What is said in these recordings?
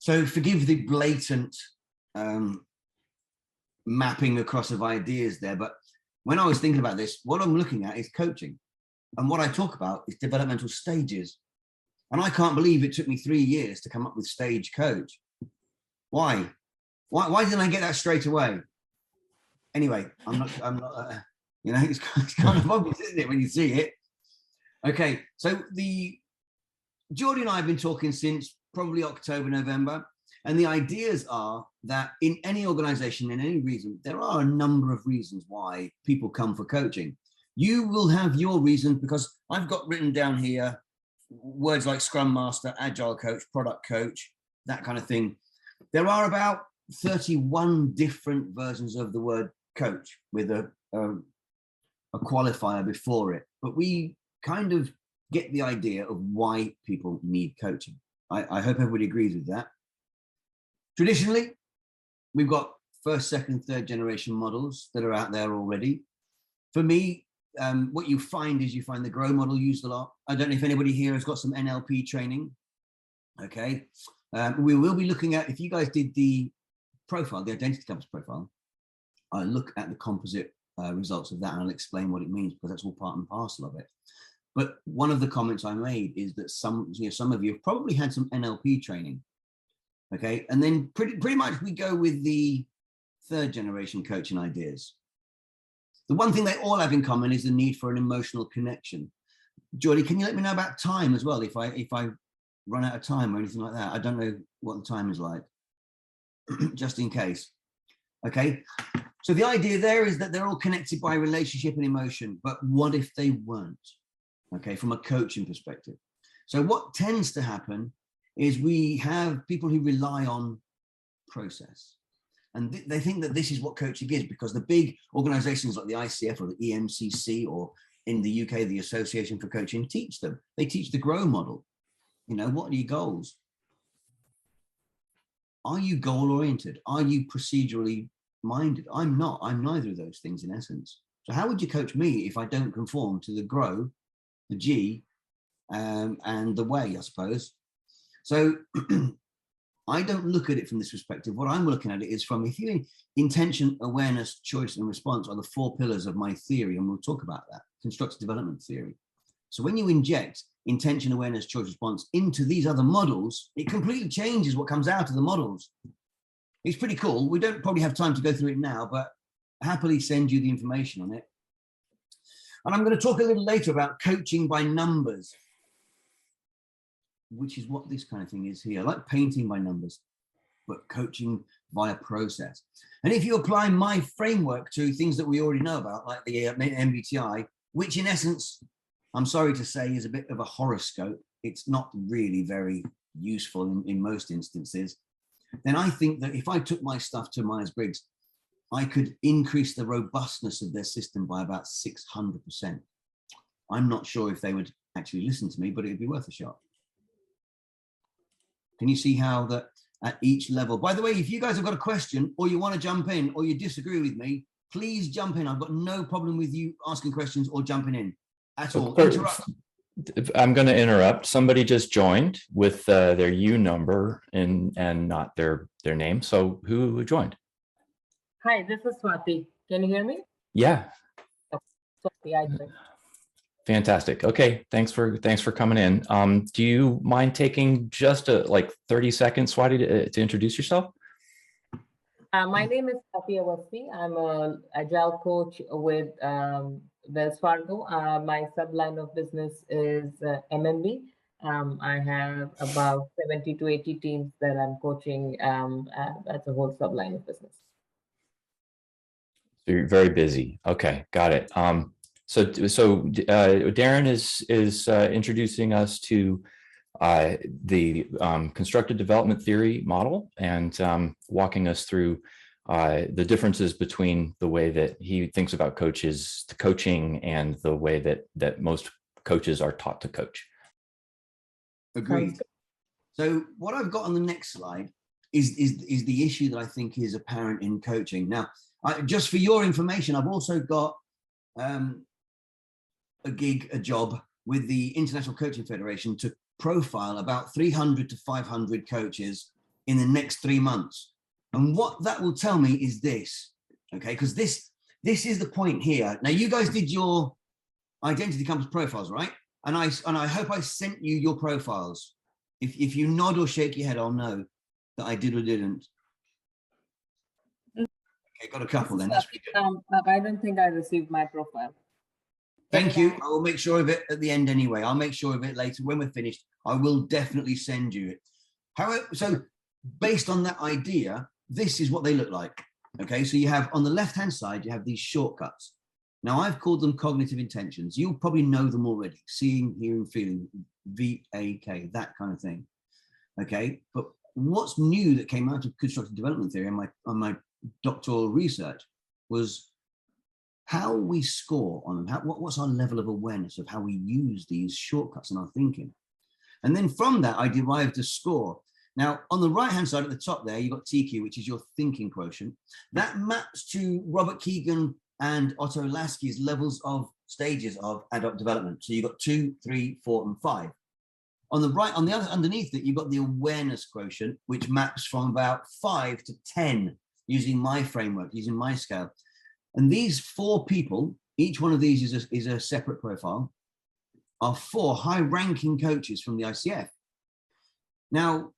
So forgive the blatant mapping across of ideas there, but when I was thinking about this, what I'm looking at is coaching. And what I talk about is developmental stages. And I can't believe it took me 3 years to come up with stage coach. Why? Why didn't I get that straight away? Anyway, I'm not you know, it's kind of obvious, isn't it, when you see it? Okay, so Geordie and I have been talking since probably October, November, and the ideas are that in any organization, in any reason, there are a number of reasons why people come for coaching. You will have your reasons, because I've got written down here words like Scrum Master, Agile Coach, Product Coach, that kind of thing. There are about 31 different versions of the word coach with a qualifier before it, but we kind of get the idea of why people need coaching. I hope everybody agrees with that. Traditionally, we've got first, second, third generation models that are out there already. For me, what you find is you find the GROW model used a lot. I don't know if anybody here has got some NLP training. Okay, we will be looking at, if you guys did the profile, the identity compass profile, I'll look at the composite results of that, and I'll explain what it means, because that's all part and parcel of it. But one of the comments I made is that some of you have probably had some NLP training. Okay, and then pretty much we go with the third generation coaching ideas. The one thing they all have in common is the need for an emotional connection. Geordie, can you let me know about time as well, if I run out of time or anything like that? I don't know what the time is like, just in case. Okay, so the idea there is that they're all connected by relationship and emotion, but what if they weren't? Okay, from a coaching perspective. So what tends to happen is we have people who rely on process, and they think that this is what coaching is, because the big organizations like the ICF or the EMCC, or in the UK, the Association for Coaching, teach them. They teach the GROW model. You know, what are your goals? Are you goal oriented? Are you procedurally minded? I'm not. I'm neither of those things in essence. So how would you coach me if I don't conform to the GROW, the G, and the way, I suppose? So I don't look at it from this perspective. What I'm looking at it is from, if you intention, awareness, choice, and response are the 4 pillars of my theory, and we'll talk about that, constructive development theory. So when you inject intention, awareness, choice, response into these other models, it completely changes what comes out of the models. It's pretty cool. We don't probably have time to go through it now, but I'll happily send you the information on it. And I'm going to talk a little later about coaching by numbers, which is what this kind of thing is here. I like painting by numbers, but coaching via process. And if you apply my framework to things that we already know about, like the MBTI, which in essence, I'm sorry to say, is a bit of a horoscope. It's not really very useful in most instances. Then I think that if I took my stuff to Myers-Briggs, I could increase the robustness of their system by about 600%. I'm not sure if they would actually listen to me, but it'd be worth a shot. Can you see how that at each level? By the way, if you guys have got a question, or you want to jump in, or you disagree with me, please jump in. I've got no problem with you asking questions or jumping in at all. Interrupt. I'm going to interrupt. Somebody just joined with their U number and not their name. So who joined? Hi, this is Swati. Can you hear me? Yeah. Swati, I joined. Fantastic. Okay, thanks for coming in. Do you mind taking just like 30 seconds, Swati, to introduce yourself? My name is Swati Awasthi. I'm an agile coach with Wells Fargo. My subline of business is MMB. I have about 70 to 80 teams that I'm coaching. That's a whole subline of business. So you're very busy. Okay, got it. So Darren is introducing us to the constructive development theory model, and walking us through the differences between the way that he thinks about coaching and the way that most coaches are taught to coach. Agreed. So what I've got on the next slide is the issue that I think is apparent in coaching. Now, just for your information, I've also got a job with the International Coaching Federation to profile about 300 to 500 coaches in the next 3 months. And what that will tell me is this, okay? Because this is the point here. Now, you guys did your identity compass profiles, right? And I hope I sent you your profiles. If you nod or shake your head, I'll know that I did or didn't. Okay, got a couple then. That's I don't think I received my profile. Thank you. I will make sure of it at the end anyway. I'll make sure of it later when we're finished. I will definitely send you it. However, so based on that idea, this is what they look like. Okay, so you have on the left-hand side, you have these shortcuts. Now, I've called them cognitive intentions. You'll probably know them already. Seeing, hearing, feeling, VAK, that kind of thing. Okay, but what's new that came out of constructive development theory on my doctoral research was how we score on them. What's our level of awareness of how we use these shortcuts in our thinking? And then from that, I derived a score. Now, on the right-hand side at the top there, you've got TQ, which is your thinking quotient. That maps to Robert Keegan and Otto Lasky's levels of stages of adult development. So you've got 2, 3, 4, and 5. On the right, on the other, underneath it, you've got the awareness quotient, which maps from about 5 to 10 using my framework, using my scale. And these 4 people, each one of these is a separate profile, are 4 high-ranking coaches from the ICF. Now,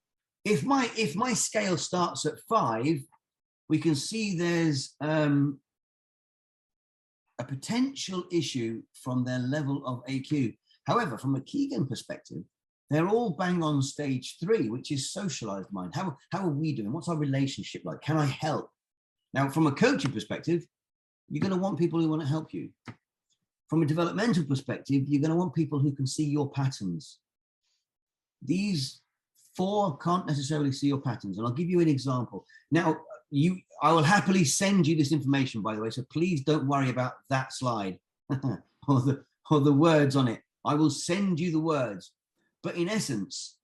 if my scale starts at 5, we can see there's a potential issue from their level of AQ. However, from a Keegan perspective, they're all bang on stage 3, which is socialized mind. How are we doing? What's our relationship like? Can I help? Now, from a coaching perspective, you're going to want people who want to help you. From a developmental perspective, you're going to want people who can see your patterns. These 4 can't necessarily see your patterns. And I'll give you an example. Now, I will happily send you this information, by the way, so please don't worry about that slide or the words on it. I will send you the words. But in essence,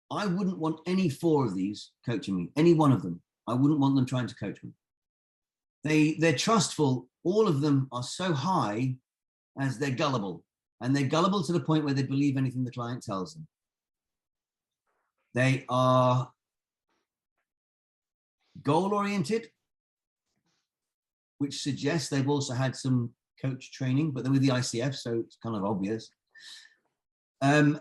I wouldn't want any 4 of these coaching me, any one of them. I wouldn't want them trying to coach me. They're trustful. All of them are so high as they're gullible. And they're gullible to the point where they believe anything the client tells them. They are goal-oriented, which suggests they've also had some coach training, but they're with the ICF, so it's kind of obvious. And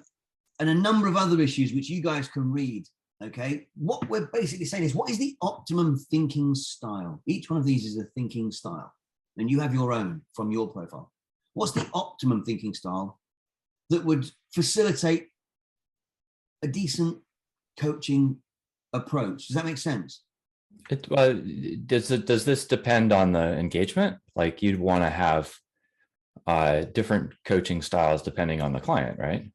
a number of other issues which you guys can read, okay? What we're basically saying is, what is the optimum thinking style? Each one of these is a thinking style, and you have your own from your profile. What's the optimum thinking style that would facilitate a decent coaching approach? Does that make sense? Does this depend on the engagement? Like, you'd want to have different coaching styles depending on the client, right?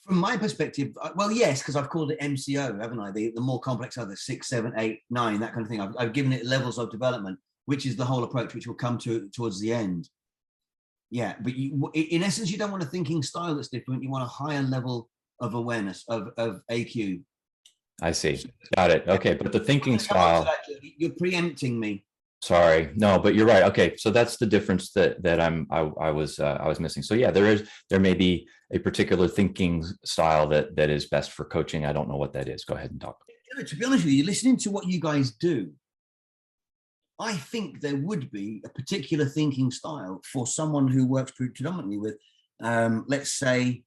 From my perspective, well, yes, because I've called it MCO, haven't I? The more complex other 6, 7, 8, 9, that kind of thing. I've given it levels of development, which is the whole approach, which will come towards the end. Yeah, but in essence, you don't want a thinking style that's different. You want a higher level of awareness of AQ. I see. Got it. Okay, but the thinking style. You're preempting me. Sorry, no, but you're right. Okay, so that's the difference that I was missing. So yeah, there may be a particular thinking style that is best for coaching. I don't know what that is. Go ahead and talk. To be honest with you, listening to what you guys do, I think there would be a particular thinking style for someone who works predominantly with, let's say,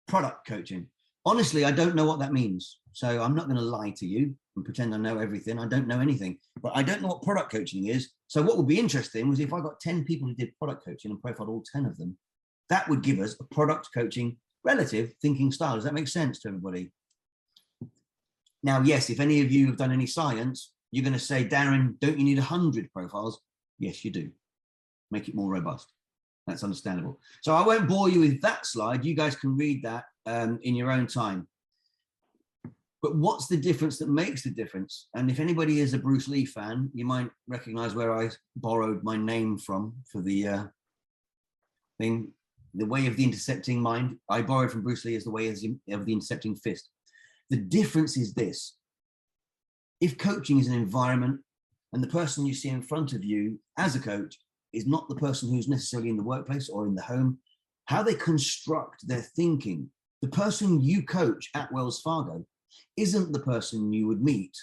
product coaching. Honestly, I don't know what that means. So I'm not going to lie to you and pretend I know everything. I don't know anything, but I don't know what product coaching is. So what would be interesting was if I got 10 people who did product coaching and profiled all 10 of them, that would give us a product coaching relative thinking style. Does that make sense to everybody? Now, yes, if any of you have done any science, you're going to say, Darren, don't you need 100 profiles? Yes, you do. Make it more robust. That's understandable. So I won't bore you with that slide. You guys can read that in your own time. But what's the difference that makes the difference? And if anybody is a Bruce Lee fan, you might recognize where I borrowed my name from for the thing, the way of the intercepting mind. I borrowed from Bruce Lee as the way of the intercepting fist. The difference is this. If coaching is an environment and the person you see in front of you as a coach is not the person who's necessarily in the workplace or in the home, how they construct their thinking. The person you coach at Wells Fargo isn't the person you would meet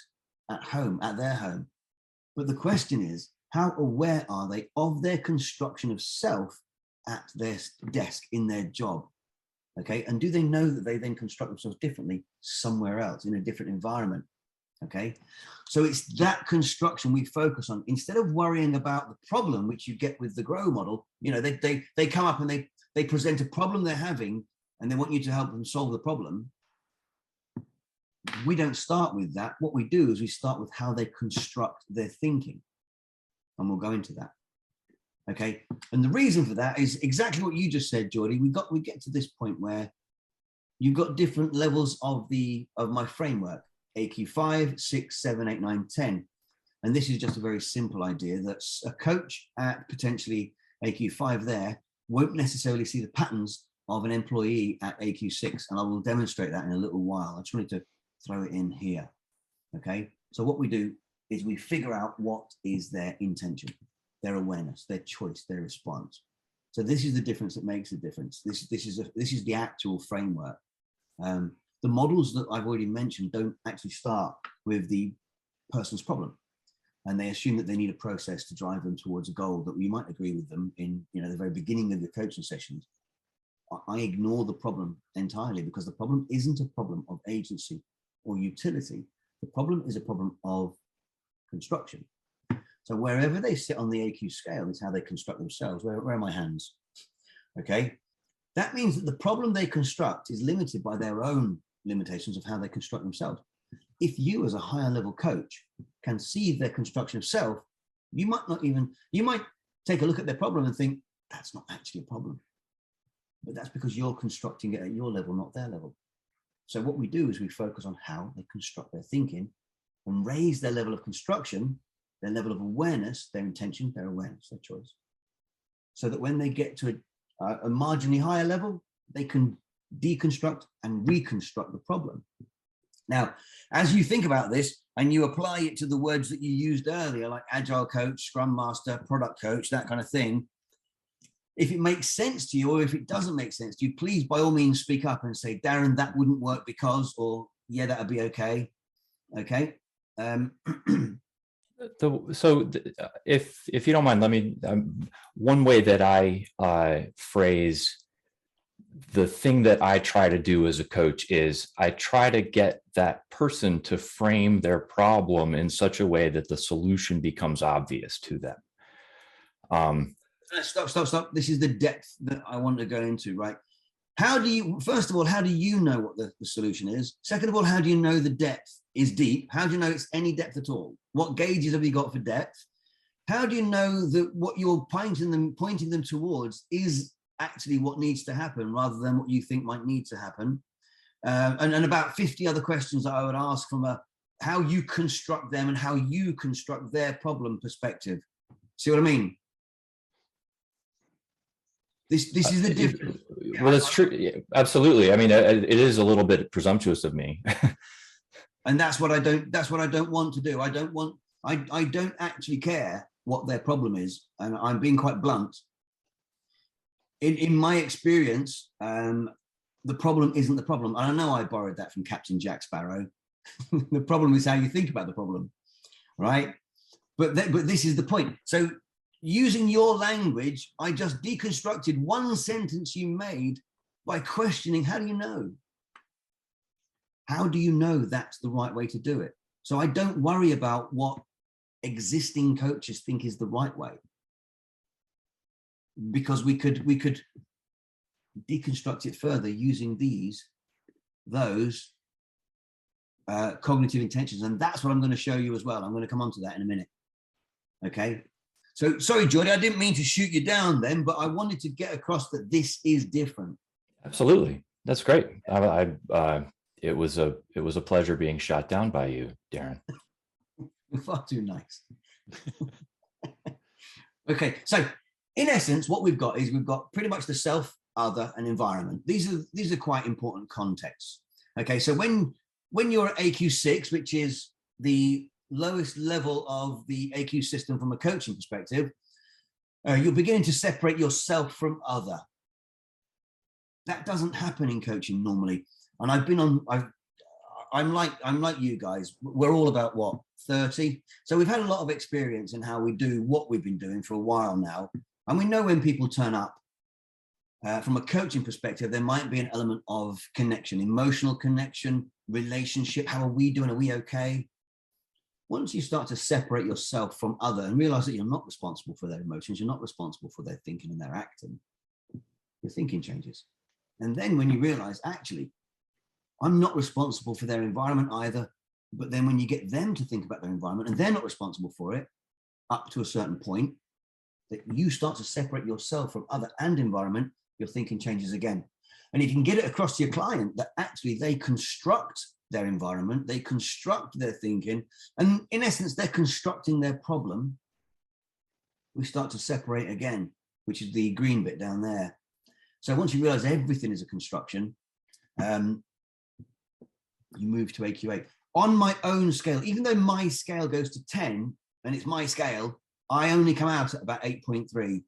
at home, at their home. But the question is, how aware are they of their construction of self at their desk in their job? Okay, and do they know that they then construct themselves differently somewhere else in a different environment? Okay, so it's that construction we focus on instead of worrying about the problem, which you get with the GROW model. You know, they come up and they present a problem they're having and they want you to help them solve the problem. We don't start with that. What we do is we start with how they construct their thinking, and we'll go into that. Okay, and the reason for that is exactly what you just said, Geordie. We get to this point where you've got different levels of my framework: AQ 5, 6, 7, 8, 9, 10. And this is just a very simple idea that a coach at potentially AQ 5 there won't necessarily see the patterns of an employee at AQ 6, and I will demonstrate that in a little while. I just wanted to throw it in here. Okay, so what we do is we figure out what is their intention, their awareness, their choice, their response. So this is the difference that makes a difference. This is the actual framework. The models that I've already mentioned don't actually start with the person's problem, and they assume that they need a process to drive them towards a goal that we might agree with them in, you know, the very beginning of the coaching sessions. I ignore the problem entirely because the problem isn't a problem of agency or utility. The problem is a problem of construction. So wherever they sit on the AQ scale is how they construct themselves. Where are my hands? Okay, that means that the problem they construct is limited by their own limitations of how they construct themselves. If you as a higher level coach can see their construction of self, you might take a look at their problem and think, that's not actually a problem. But that's because you're constructing it at your level, not their level. So what we do is we focus on how they construct their thinking and raise their level of construction, their level of awareness, their intention, their awareness, their choice. So that when they get to a marginally higher level, they can deconstruct and reconstruct the problem. Now, as you think about this and you apply it to the words that you used earlier, like agile coach, scrum master, product coach, that kind of thing, if it makes sense to you or if it doesn't make sense to you, please, by all means, speak up and say, Darren, that wouldn't work because, or yeah, that would be okay. Okay. If you don't mind, let me, one way that I phrase the thing that I try to do as a coach is I try to get that person to frame their problem in such a way that the solution becomes obvious to them. Stop. This is the depth that I want to go into, right? First of all, how do you know what the solution is? Second of all, how do you know the depth is deep? How do you know it's any depth at all? What gauges have you got for depth? How do you know that what you're pointing them towards is actually what needs to happen rather than what you think might need to happen? And about 50 other questions that I would ask from how you construct them and how you construct their problem perspective. See what I mean? This is the difference. Well, it's true. Yeah, absolutely. I mean, it is a little bit presumptuous of me. And that's what I don't want to do. I don't actually care what their problem is. And I'm being quite blunt. In my experience, the problem isn't the problem. And I know I borrowed that from Captain Jack Sparrow. The problem is how you think about the problem, right? But this is the point. So using your language, I just deconstructed one sentence you made by questioning, how do you know? How do you know that's the right way to do it? So I don't worry about what existing coaches think is the right way, because we could deconstruct it further using those cognitive intentions. And that's what I'm going to show you as well. I'm going to come on to that in a minute. Okay. So sorry, Geordie, I didn't mean to shoot you down then, but I wanted to get across that this is different. Absolutely. That's great. It was a pleasure being shot down by you, Darren. You're far too nice. Okay. So in essence, what we've got pretty much the self, other, and environment. These are quite important contexts. Okay. So when you're at AQ6, which is the lowest level of the AQ system from a coaching perspective, you're beginning to separate yourself from other. That doesn't happen in coaching normally. And I've been on, I'm like you guys. We're all about what, 30. So we've had a lot of experience in how we do what we've been doing for a while now. And we know when people turn up. From a coaching perspective, there might be an element of connection, emotional connection, relationship. How are we doing? Are we okay? Once you start to separate yourself from other and realize that you're not responsible for their emotions, you're not responsible for their thinking and their acting, your thinking changes. And then when you realize, actually, I'm not responsible for their environment either, but then when you get them to think about their environment and they're not responsible for it up to a certain point, that you start to separate yourself from other and environment, your thinking changes again. And if you can get it across to your client that actually they construct their environment, they construct their thinking, and in essence, they're constructing their problem, we start to separate again, which is the green bit down there. So once you realize everything is a construction, you move to AQ8. On my own scale, even though my scale goes to 10, and it's my scale, I only come out at about 8.3.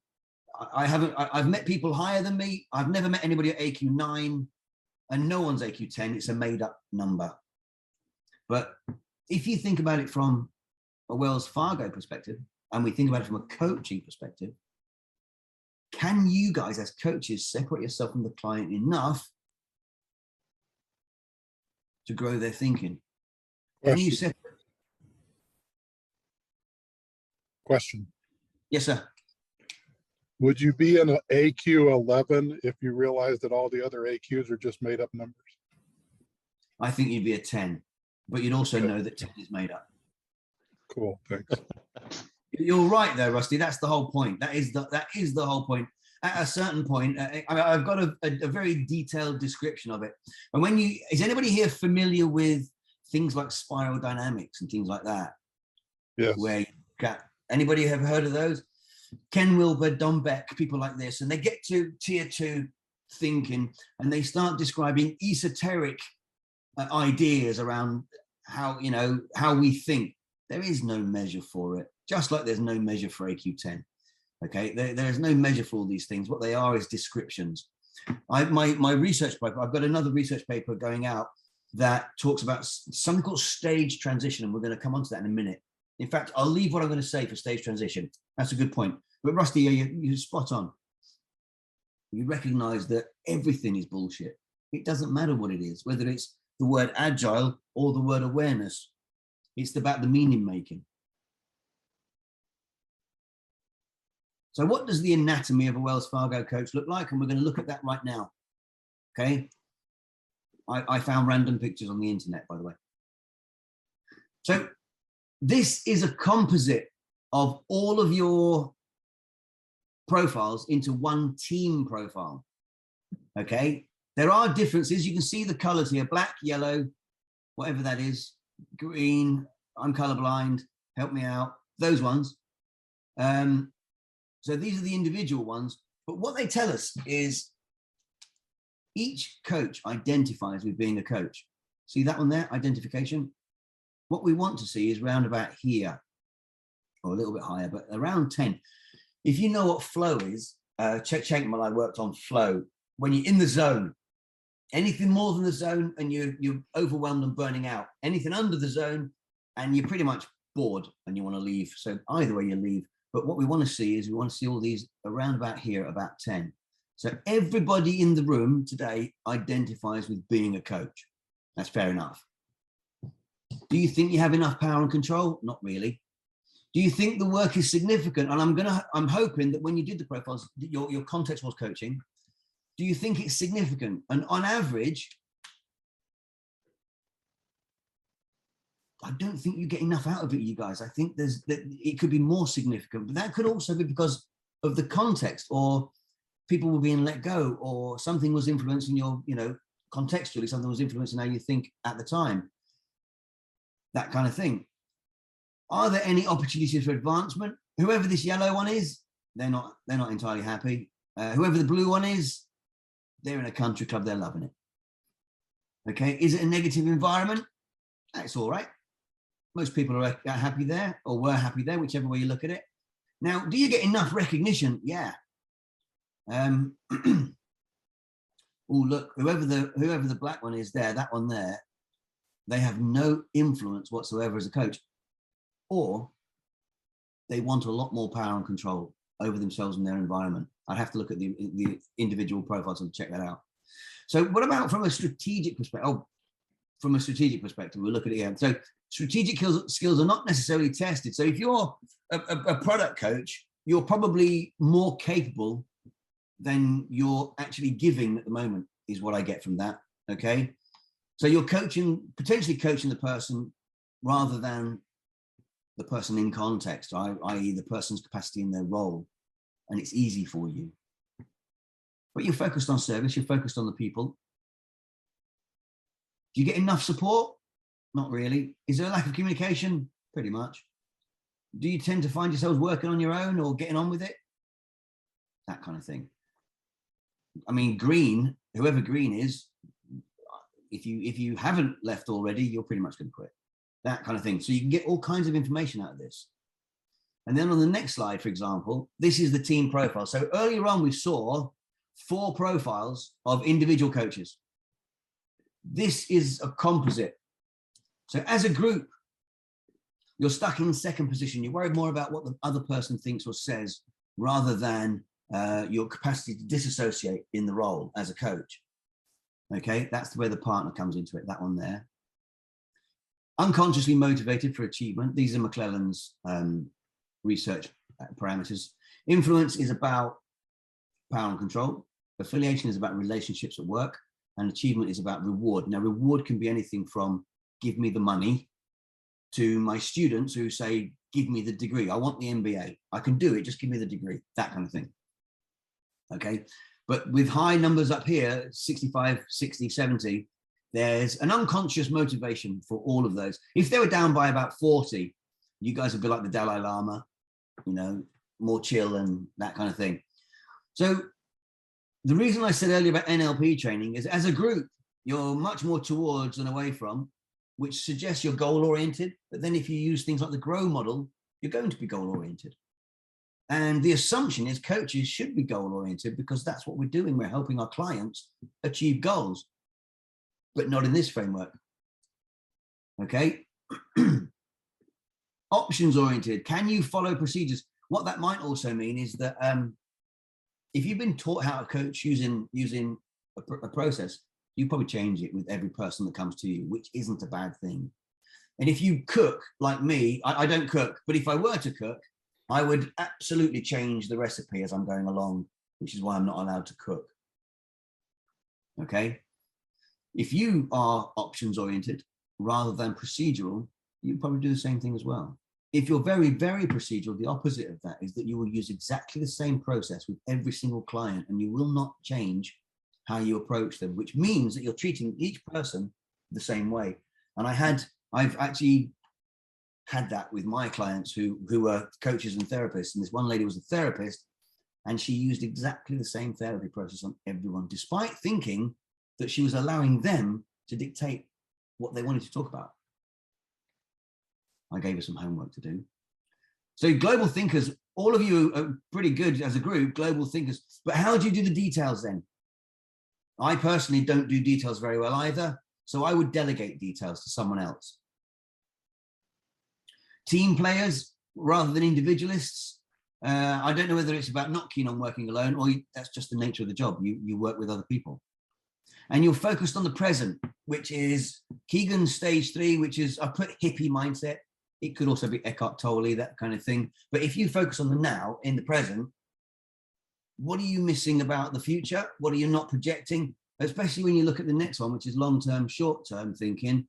I've met people higher than me. I've never met anybody at AQ 9, and no one's AQ 10. It's a made up number. But if you think about it from a Wells Fargo perspective, and we think about it from a coaching perspective, can you guys as coaches separate yourself from the client enough to grow their thinking? Can you separate? Question. Yes, sir. Would you be in an AQ 11 if you realized that all the other AQs are just made up numbers? I think you'd be a 10, but you'd also know that 10 is made up. Cool, thanks. You're right there, Rusty. That's the whole point. That is the whole point. At a certain point, I've got a very detailed description of it. And when is anybody here familiar with things like spiral dynamics and things like that? Yes. Where you got, anybody have heard of those? Ken Wilber, Don Beck, people like this, and they get to tier 2 thinking, and they start describing esoteric ideas around how we think. There is no measure for it, just like there's no measure for AQ 10. Okay, there's no measure for all these things. What they are is descriptions. My research paper, I've got another research paper going out that talks about something called stage transition, and we're going to come on to that in a minute. In fact, I'll leave what I'm going to say for stage transition. That's a good point. But Rusty, you're spot on. You recognize that everything is bullshit. It doesn't matter what it is, whether it's the word agile or the word awareness. It's about the meaning making. So what does the anatomy of a Wells Fargo coach look like? And we're going to look at that right now. Okay. I found random pictures on the internet, by the way. So this is a composite of all of your profiles into one team profile. Okay. There are differences. You can see the colors here, black, yellow, whatever that is, green, I'm colorblind, help me out, those ones. So these are the individual ones, but what they tell us is each coach identifies with being a coach. See that one there, identification? What we want to see is round about here, or a little bit higher, but around 10. If you know what flow is, Chet Shankman, I worked on flow. When you're in the zone, anything more than the zone and you're overwhelmed and burning out, anything under the zone and you're pretty much bored and you want to leave. So either way you leave. But what we want to see is we want to see all these around about here, about 10. So everybody in the room today identifies with being a coach. That's fair enough. Do you think you have enough power and control? Not really. Do you think the work is significant? And I'm hoping that when you did the profiles, your context was coaching. Do you think it's significant? And on average, I don't think you get enough out of it, you guys. I think it could be more significant, but that could also be because of the context, or people were being let go, or something was influencing your, contextually, something was influencing how you think at the time. That kind of thing. Are there any opportunities for advancement? Whoever this yellow one is, they're not entirely happy. Whoever the blue one is, they're in a country club, they're loving it. Okay, is it a negative environment? That's all right. Most people are happy there, or were happy there, whichever way you look at it. Now, do you get enough recognition? Yeah. oh, look, whoever the black one is there, that one there, they have no influence whatsoever as a coach, or they want a lot more power and control over themselves and their environment. I'd have to look at the individual profiles and check that out. So what about from a strategic perspective? Oh, from a strategic perspective, we'll look at it again. So strategic skills are not necessarily tested. So if you're a product coach, you're probably more capable than you're actually giving at the moment, is what I get from that. Okay. So you're potentially coaching the person rather than the person in context, i.e. the person's capacity in their role, and it's easy for you. But you're focused on service, you're focused on the people. Do you get enough support? Not really. Is there a lack of communication? Pretty much. Do you tend to find yourselves working on your own or getting on with it? That kind of thing. I mean, Green, whoever Green is, if you haven't left already, you're pretty much going to quit. That kind of thing. So you can get all kinds of information out of this. And then on the next slide, for example, this is the team profile. So earlier on, we saw 4 profiles of individual coaches. This is a composite. So as a group, you're stuck in second position. You're worried more about what the other person thinks or says rather than your capacity to disassociate in the role as a coach. Okay, that's where the partner comes into it, that one there. Unconsciously motivated for achievement. These are McClelland's research parameters. Influence is about power and control. Affiliation is about relationships at work. And achievement is about reward. Now, reward can be anything from give me the money to my students who say, give me the degree. I want the MBA. I can do it. Just give me the degree. That kind of thing. Okay. But with high numbers up here, 65, 60, 70, there's an unconscious motivation for all of those. If they were down by about 40, you guys would be like the Dalai Lama, you know, more chill and that kind of thing. So the reason I said earlier about NLP training is as a group, you're much more towards than away from, which suggests you're goal-oriented. But then if you use things like the GROW model, you're going to be goal-oriented. And the assumption is coaches should be goal-oriented because that's what we're doing. We're helping our clients achieve goals, but not in this framework. Okay. Options-oriented. Can you follow procedures? What that might also mean is that if you've been taught how to coach using a process, you probably change it with every person that comes to you, which isn't a bad thing. And if you cook like me, I don't cook, but if I were to cook, I would absolutely change the recipe as I'm going along, which is why I'm not allowed to cook. Okay. If you are options oriented rather than procedural, you probably do the same thing as well. If you're very, very procedural, the opposite of that is that you will use exactly the same process with every single client and you will not change how you approach them, which means that you're treating each person the same way. And I've actually had that with my clients who are coaches and therapists. And this one lady was a therapist and she used exactly the same therapy process on everyone, despite thinking that she was allowing them to dictate what they wanted to talk about. I gave her some homework to do. So global thinkers, all of you are pretty good as a group, global thinkers, but how do you do the details then? I personally don't do details very well either. So I would delegate details to someone else. Team players rather than individualists. I don't know whether it's about not keen on working alone or that's just the nature of the job. You work with other people. And you're focused on the present, which is Keegan's stage 3, which is, I put hippie mindset. It could also be Eckhart Tolle, that kind of thing. But if you focus on the now, in the present, what are you missing about the future? What are you not projecting? Especially when you look at the next one, which is long-term, short-term thinking.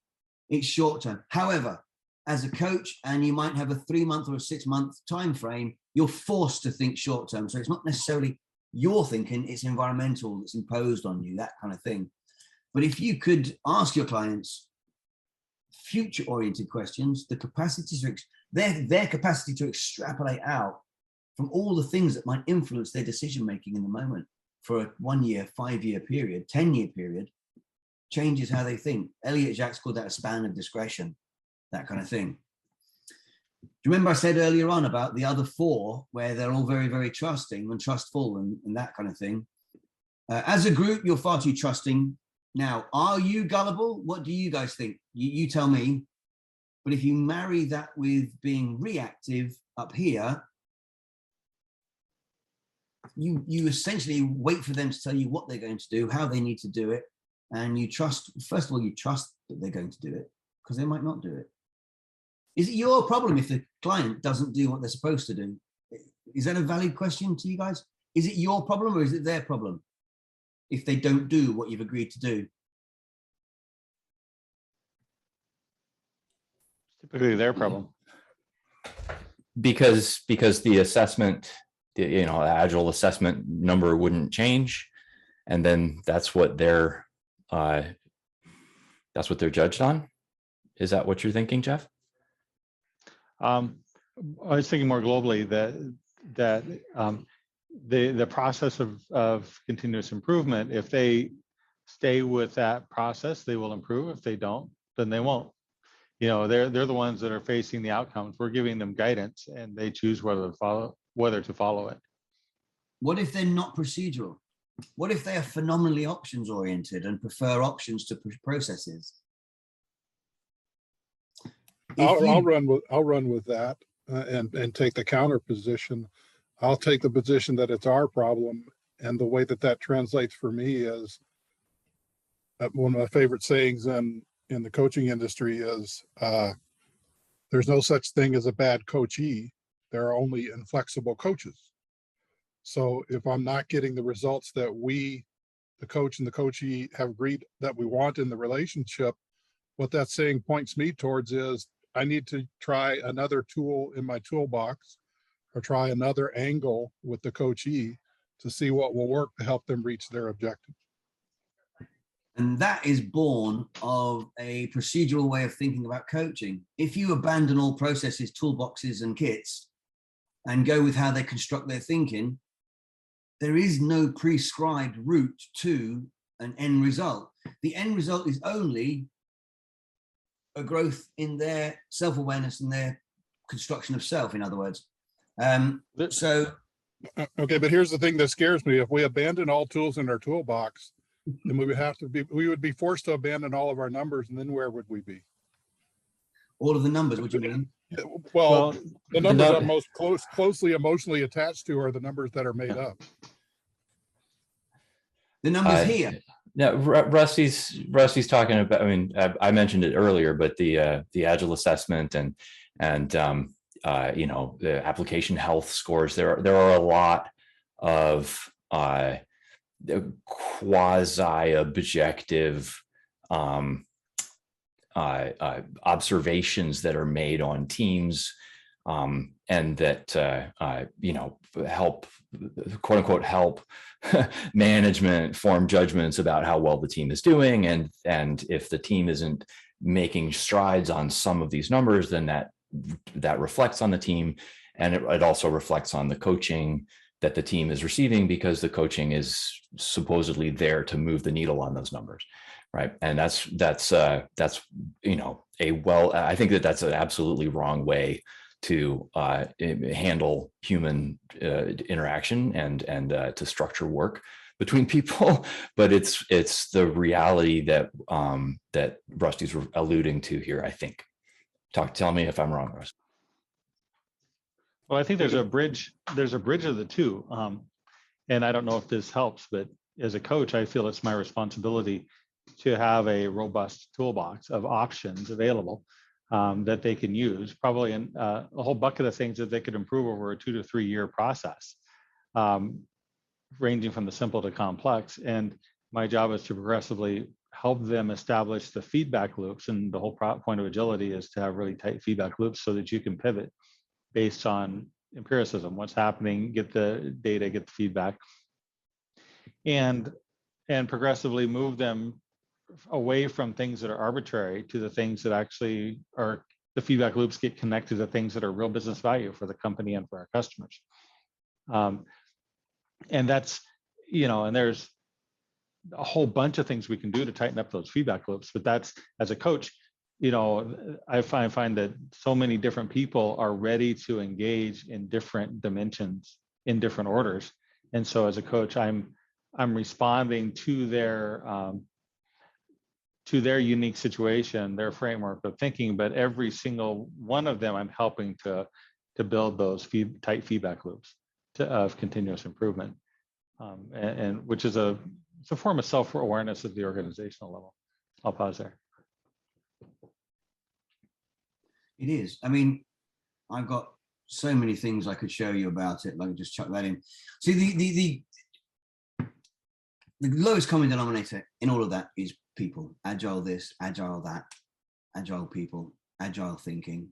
It's short-term. However, as a coach, and you might have a 3-month or a 6-month time frame, you're forced to think short-term. So it's not necessarily your thinking, it's environmental, it's imposed on you, that kind of thing. But if you could ask your clients future-oriented questions, the capacity to their capacity to extrapolate out from all the things that might influence their decision-making in the moment for a 1-year, 5-year period, 10-year period, changes how they think. Elliot Jacques called that a span of discretion, that kind of thing. Do you remember I said earlier on about the other 4 where they're all very, very trusting and trustful and that kind of thing? As a group, you're far too trusting. Now, are you gullible? What do you guys think? You tell me. But if you marry that with being reactive up here, you essentially wait for them to tell you what they're going to do, how they need to do it. And you trust, first of all, you trust that they're going to do it because they might not do it. Is it your problem if the client doesn't do what they're supposed to do? Is that a valid question to you guys? Is it your problem or is it their problem if they don't do what you've agreed to do? Typically their problem. Because the assessment, you know, the agile assessment number wouldn't change, and then that's what they're judged on. Is that what you're thinking, Jeff? I was thinking more globally that the process of continuous improvement, if they stay with that process, they will improve. If they don't, then they won't. You know, they're the ones that are facing the outcomes. We're giving them guidance, and they choose whether to follow it. What if they're not procedural? What if they are phenomenally options oriented and prefer options to processes? I'll run with that and take the counter position. I'll take the position that it's our problem, and the way that translates for me is one of my favorite sayings in the coaching industry is there's no such thing as a bad coachee. There are only inflexible coaches. So if I'm not getting the results that we, the coach and the coachee, have agreed that we want in the relationship, what that saying points me towards is I need to try another tool in my toolbox or try another angle with the coachee to see what will work to help them reach their objective. And that is born of a procedural way of thinking about coaching. If you abandon all processes, toolboxes, and kits and go with how they construct their thinking, there is no prescribed route to an end result. The end result is only a growth in their self-awareness and their construction of self, in other words. Okay, but here's the thing that scares me. If we abandon all tools in our toolbox, then we would be forced to abandon all of our numbers, and then where would we be? All of the numbers, what do you mean? Well, the numbers I'm most closely emotionally attached to are the numbers that are made up. The numbers here. No, Rusty's talking about. I mean, I mentioned it earlier, but the agile assessment and you know, the application health scores. There are a lot of quasi-objective observations that are made on teams, and that you know, help, quote unquote, help management form judgments about how well the team is doing, and if the team isn't making strides on some of these numbers, then that reflects on the team, and it also reflects on the coaching that the team is receiving, because the coaching is supposedly there to move the needle on those numbers, right? And that's you know, I think that's an absolutely wrong way to handle human interaction and to structure work between people. But it's the reality that that Rusty's alluding to here, I think. Tell me if I'm wrong, Rusty. Well, I think there's a bridge of the two. And I don't know if this helps, but as a coach, I feel it's my responsibility to have a robust toolbox of options available that they can use, probably in a whole bucket of things that they could improve over a 2 to 3 year process, ranging from the simple to complex. And my job is to progressively help them establish the feedback loops. And the whole point of agility is to have really tight feedback loops so that you can pivot based on empiricism, what's happening, get the data, get the feedback, and progressively move them away from things that are arbitrary to the things that actually are, the feedback loops get connected to things that are real business value for the company and for our customers. And that's, you know, and there's a whole bunch of things we can do to tighten up those feedback loops. But that's, as a coach, you know, I find that so many different people are ready to engage in different dimensions in different orders. And so as a coach, I'm I'm responding to their unique situation, their framework of thinking, but every single one of them, I'm helping to build those tight feedback loops of continuous improvement, and which is it's a form of self-awareness at the organizational level. I'll pause there. It is. I mean, I've got so many things I could show you about it. Let me just chuck that in. See, the lowest common denominator in all of that is people. Agile this, agile that, agile people, agile thinking.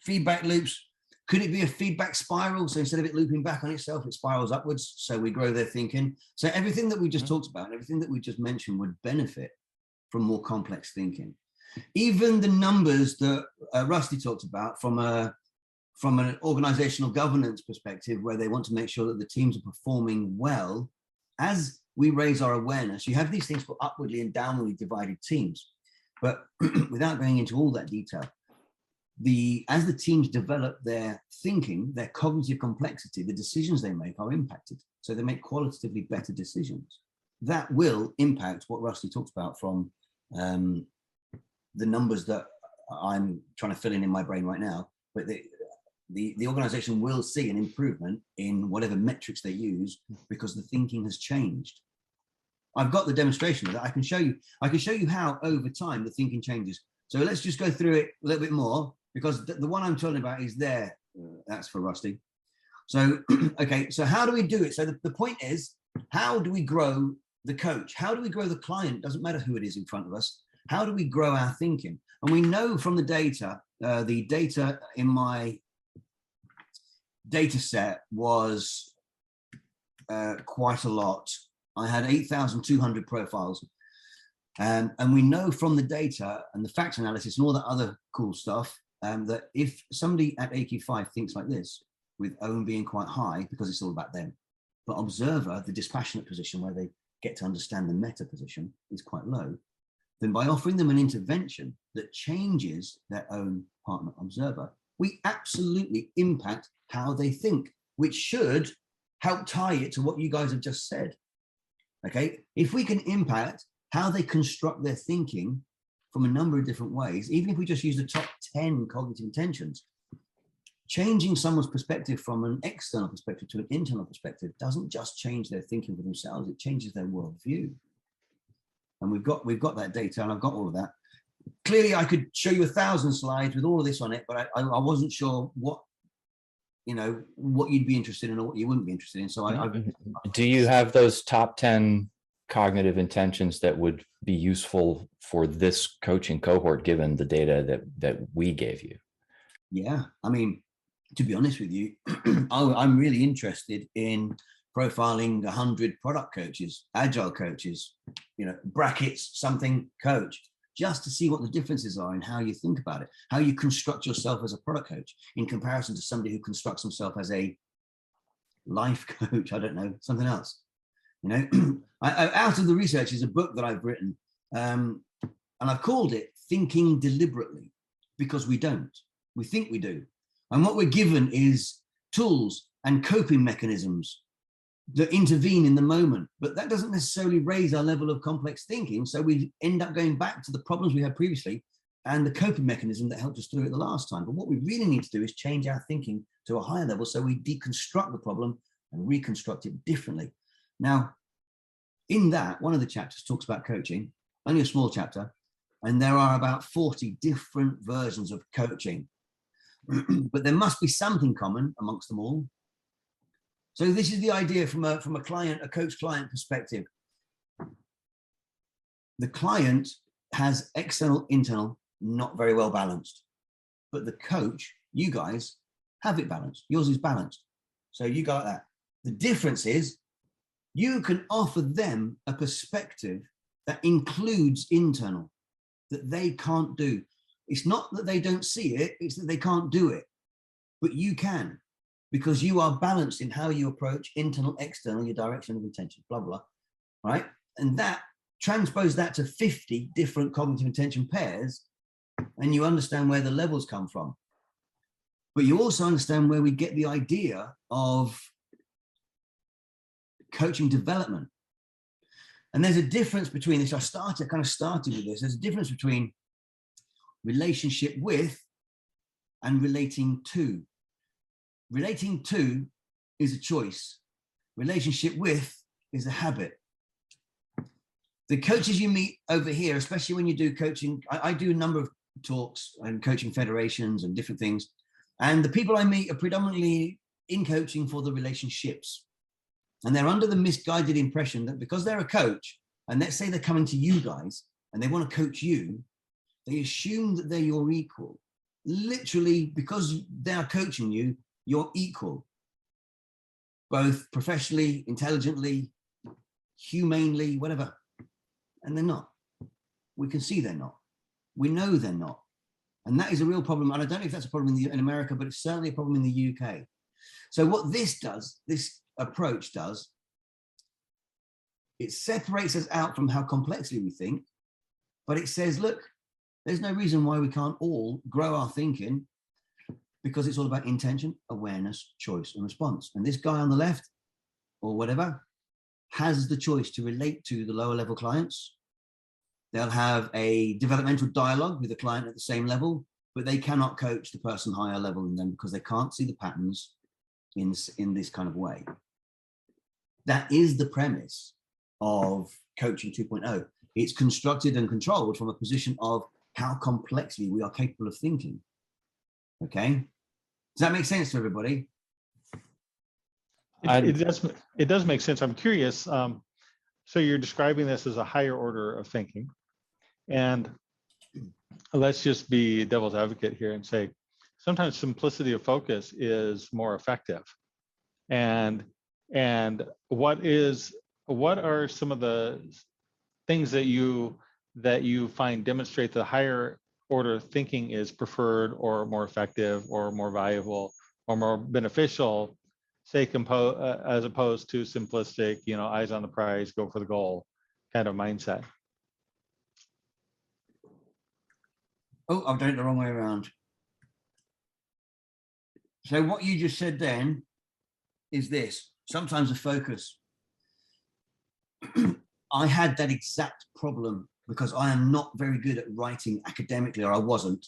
Feedback loops. Could it be a feedback spiral? So instead of it looping back on itself, it spirals upwards. So we grow their thinking. So everything that we just talked about, and everything that we just mentioned would benefit from more complex thinking. Even the numbers that Rusty talked about from an organizational governance perspective, where they want to make sure that the teams are performing well, as we raise our awareness, you have these things called upwardly and downwardly divided teams. But without going into all that detail, as the teams develop their thinking, their cognitive complexity, the decisions they make are impacted. So they make qualitatively better decisions. That will impact what Rusty talks about from the numbers that I'm trying to fill in my brain right now. But the organization will see an improvement in whatever metrics they use because the thinking has changed. I've got the demonstration of that. I can show you how over time the thinking changes. So let's just go through it a little bit more, because the one I'm talking about is there. That's for Rusty. So, okay, so how do we do it? So the point is, how do we grow the coach? How do we grow the client? Doesn't matter who it is in front of us. How do we grow our thinking? And we know from the data in my data set was quite a lot. I had 8,200 profiles. And we know from the data and the fact analysis and all that other cool stuff that if somebody at AQ5 thinks like this, with own being quite high, because it's all about them, but observer, the dispassionate position where they get to understand the meta position, is quite low, then by offering them an intervention that changes their own partner observer, we absolutely impact how they think, which should help tie it to what you guys have just said. Okay, if we can impact how they construct their thinking from a number of different ways, even if we just use the top 10 cognitive intentions, changing someone's perspective from an external perspective to an internal perspective doesn't just change their thinking for themselves, it changes their worldview. And we've got that data, and I've got all of that. Clearly, I could show you 1,000 slides with all of this on it, but I wasn't sure what you'd be interested in or what you wouldn't be interested in. So do you have those top 10 cognitive intentions that would be useful for this coaching cohort, given the data that we gave you? Yeah, I mean, to be honest with you, I'm really interested in profiling 100 product coaches, agile coaches, brackets, something coach, just to see what the differences are in how you think about it, how you construct yourself as a product coach in comparison to somebody who constructs himself as a life coach, I don't know, something else. Out of the research is a book that I've written, and I've called it Thinking Deliberately, because we don't. We think we do. And what we're given is tools and coping mechanisms that intervene in the moment, but that doesn't necessarily raise our level of complex thinking. So we end up going back to the problems we had previously and the coping mechanism that helped us through it the last time. But what we really need to do is change our thinking to a higher level so we deconstruct the problem and reconstruct it differently. Now, in that, one of the chapters talks about coaching, only a small chapter, and there are about 40 different versions of coaching. But there must be something common amongst them all. So this is the idea from a coach-client perspective. The client has external, internal, not very well balanced. But the coach, you guys, have it balanced. Yours is balanced. So you got that. The difference is you can offer them a perspective that includes internal, that they can't do. It's not that they don't see it, it's that they can't do it. But you can, because you are balanced in how you approach internal, external, your direction of intention, blah, blah, right? And that, transpose that to 50 different cognitive intention pairs, and you understand where the levels come from. But you also understand where we get the idea of coaching development. And there's a difference between this. I kind of started with this. There's a difference between relationship with and relating to. Relating to is a choice. Relationship with is a habit. The coaches you meet over here, especially when you do coaching, I do a number of talks and coaching federations and different things. And the people I meet are predominantly in coaching for the relationships. And they're under the misguided impression that because they're a coach, and let's say they're coming to you guys and they want to coach you, they assume that they're your equal. Literally, because they're coaching you, you're equal. Both professionally, intelligently, humanely, whatever. And they're not. We can see they're not. We know they're not. And that is a real problem. And I don't know if that's a problem in America, but it's certainly a problem in the UK. So what this does, this approach does, it separates us out from how complexly we think, but it says, look, there's no reason why we can't all grow our thinking, because it's all about intention, awareness, choice, and response. And this guy on the left, or whatever, has the choice to relate to the lower level clients. They'll have a developmental dialogue with the client at the same level, but they cannot coach the person higher level than them because they can't see the patterns in this kind of way. That is the premise of coaching 2.0. It's constructed and controlled from a position of how complexly we are capable of thinking. Okay, does that make sense to everybody? It does make sense. I'm curious. So you're describing this as a higher order of thinking, and let's just be devil's advocate here and say sometimes simplicity of focus is more effective. And what are some of the things that you find demonstrate the higher order of thinking is preferred or more effective or more valuable or more beneficial, say, as opposed to simplistic, eyes on the prize, go for the goal kind of mindset? Oh, I've done it the wrong way around. So what you just said then is this. Sometimes the focus. I had that exact problem because I am not very good at writing academically, or I wasn't.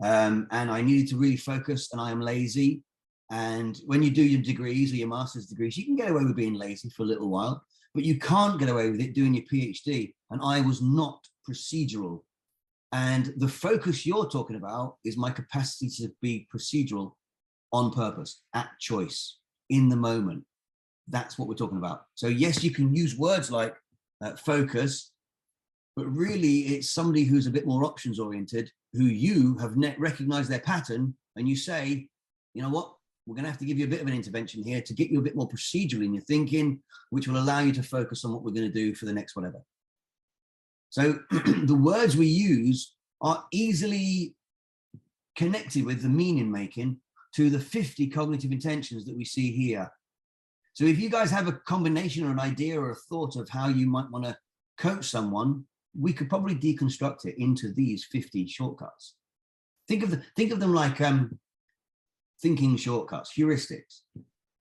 And I needed to really focus, and I am lazy. And when you do your degrees or your master's degrees, you can get away with being lazy for a little while, but you can't get away with it doing your PhD. And I was not procedural. And the focus you're talking about is my capacity to be procedural on purpose, at choice, in the moment. That's what we're talking about. So yes, you can use words like focus, but really it's somebody who's a bit more options oriented, who you have recognized their pattern, and you say, you know what, we're going to have to give you a bit of an intervention here to get you a bit more procedural in your thinking, which will allow you to focus on what we're going to do for the next whatever. So the words we use are easily connected with the meaning making to the 50 cognitive intentions that we see here. So if you guys have a combination or an idea or a thought of how you might want to coach someone, we could probably deconstruct it into these 50 shortcuts. Think of them like thinking shortcuts, heuristics.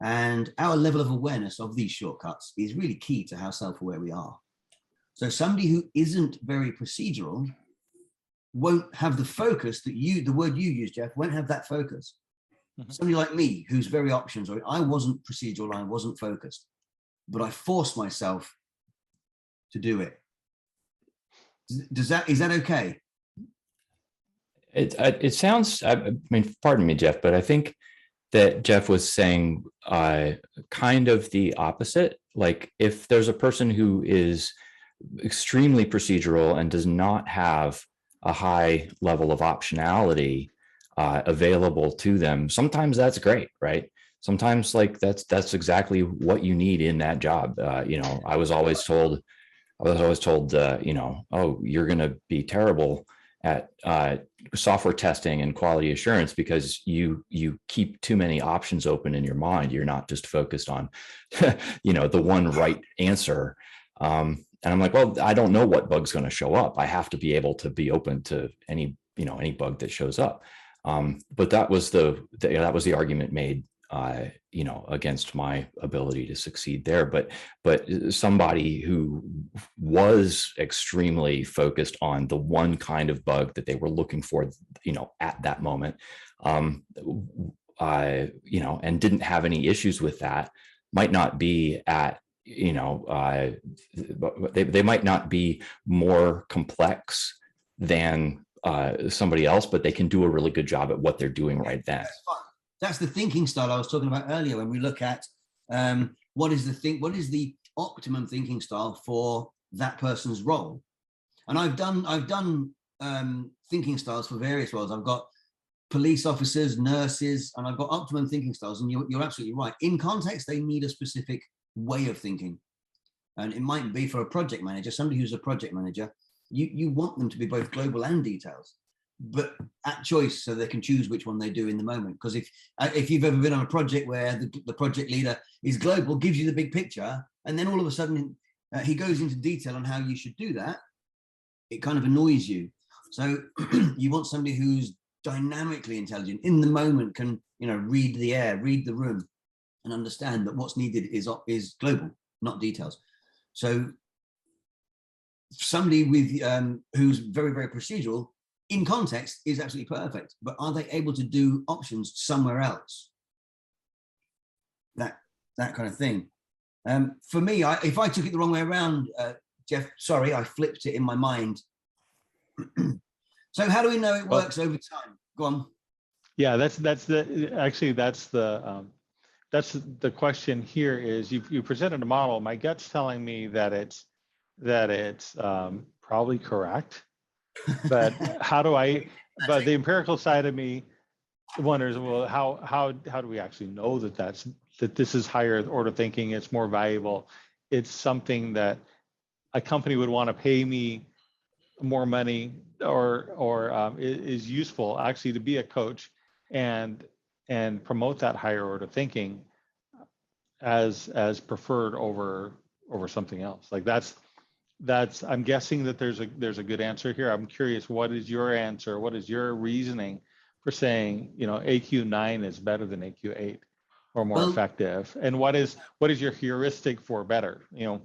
And our level of awareness of these shortcuts is really key to how self-aware we are. So somebody who isn't very procedural won't have the focus that the word you use, Jeff, won't have that focus. Mm-hmm. Somebody like me, who's very options, or I wasn't procedural, I wasn't focused, but I forced myself to do it. Is that okay? It sounds, I mean, pardon me, Jeff, but I think that Jeff was saying kind of the opposite. Like if there's a person who is extremely procedural and does not have a high level of optionality available to them, sometimes that's great, right? Sometimes like that's exactly what you need in that job. I was always told, oh, you're going to be terrible at software testing and quality assurance because you keep too many options open in your mind. You're not just focused on, the one right answer. And I'm like, well, I don't know what bug's going to show up. I have to be able to be open to any bug that shows up. But that was the argument made you know, against my ability to succeed there. But somebody who was extremely focused on the one kind of bug that they were looking for, you know, at that moment, you know, and didn't have any issues with that, might not be at, you know, they might not be more complex than somebody else, but they can do a really good job at what they're doing right then. That's the thinking style I was talking about earlier. When we look at what is the optimum thinking style for that person's role, and I've done thinking styles for various roles. I've got police officers, nurses, and I've got optimum thinking styles. And you're absolutely right. In context, they need a specific way of thinking, and it might be for a project manager, somebody who's a project manager. You want them to be both global and details, but at choice, so they can choose which one they do in the moment. Because if you've ever been on a project where the project leader is global, gives you the big picture, and then all of a sudden he goes into detail on how you should do that, it kind of annoys you. So you want somebody who's dynamically intelligent, in the moment, can, you know, read the air, read the room, and understand that what's needed is global, not details. So somebody with who's very, very procedural in context is absolutely perfect, but are they able to do options somewhere else? That kind of thing. For me, if I took it the wrong way around, Jeff, sorry, I flipped it in my mind. So how do we know it works over time? Go on. Yeah, that's the question here. Is you presented a model. My gut's telling me that it's probably correct, but how do I? But the empirical side of me wonders, well, how do we actually know that this is higher order thinking? It's more valuable. It's something that a company would want to pay me more money, or is useful actually to be a coach and promote that higher order thinking as preferred over something else. Like that's I'm guessing that there's a good answer here. I'm curious, what is your answer? What is your reasoning for saying, you know, AQ9 is better than AQ8 or more effective? And what is your heuristic for better? You know,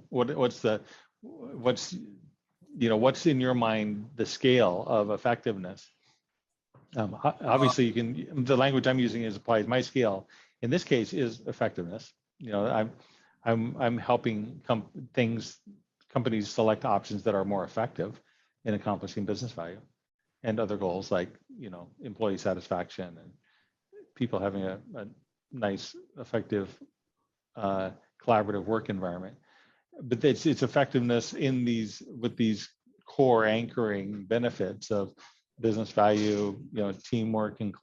what's in your mind the scale of effectiveness? Obviously, you can. The language I'm using applies. My scale in this case is effectiveness. You know, I'm helping companies select options that are more effective in accomplishing business value and other goals, like, you know, employee satisfaction and people having a nice, effective, collaborative work environment. But it's effectiveness with these core anchoring benefits of business value, you know, teamwork and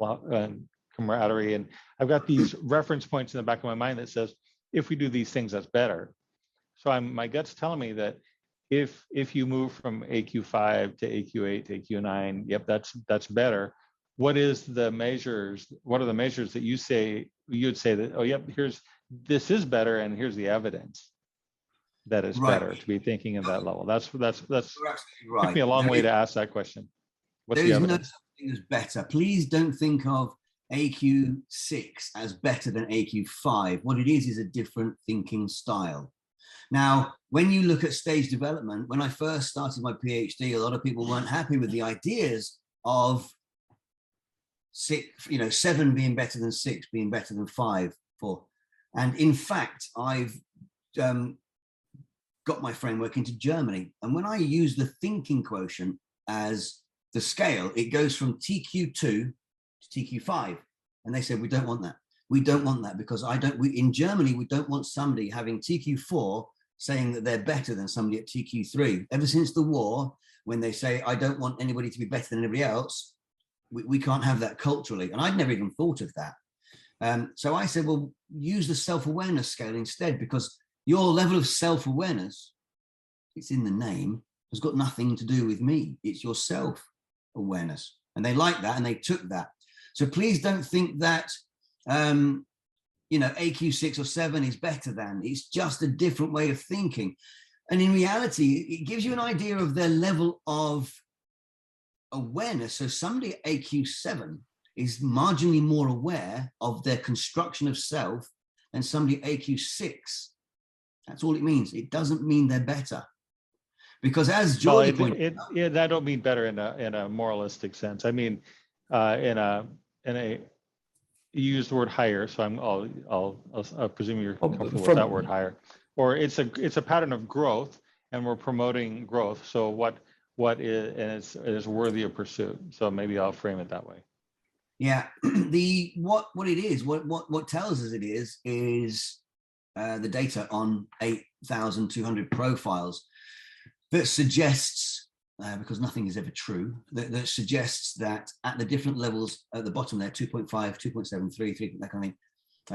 camaraderie. And I've got these reference points in the back of my mind that says, if we do these things, that's better. So my gut's telling me that if you move from AQ5 to AQ8 to AQ9, yep, that's better. What are the measures that you'd say that, oh, yep, this is better, and here's the evidence that it's better to be thinking at that level? That's right. Took me a long way to ask that question. What's the evidence? No such thing as better. Please don't think of AQ6 as better than AQ5. What it is a different thinking style. Now, when you look at stage development, when I first started my PhD, a lot of people weren't happy with the ideas of 7 being better than 6, being better than 5, 4. And in fact, I've got my framework into Germany. And when I use the thinking quotient as the scale, it goes from TQ2 to TQ5. And they said, we don't want that. We don't want that because in Germany, we don't want somebody having TQ4 saying that they're better than somebody at TQ3. Ever since the war, when they say, I don't want anybody to be better than anybody else, we can't have that culturally. And I'd never even thought of that. So I said, well, use the self-awareness scale instead, because your level of self-awareness, it's in the name, has got nothing to do with me. It's your self-awareness. And they liked that and they took that. So please don't think that AQ6 or 7 is better than. It's just a different way of thinking. And in reality, it gives you an idea of their level of awareness. So somebody at AQ7 is marginally more aware of their construction of self than somebody AQ 6. That's all it means. It doesn't mean they're better. Because as Jordan pointed out, I don't mean better in a moralistic sense. I mean, in a you use the word higher, so I'll presume you're comfortable with that word higher. Or it's a pattern of growth, and we're promoting growth. So what is and it's worthy of pursuit. So maybe I'll frame it that way. Yeah, what it is, what tells us it is the data on 8,200 profiles that suggests, because nothing is ever true, that suggests that at the different levels at the bottom there, 2.5, 2.7, 3, that kind of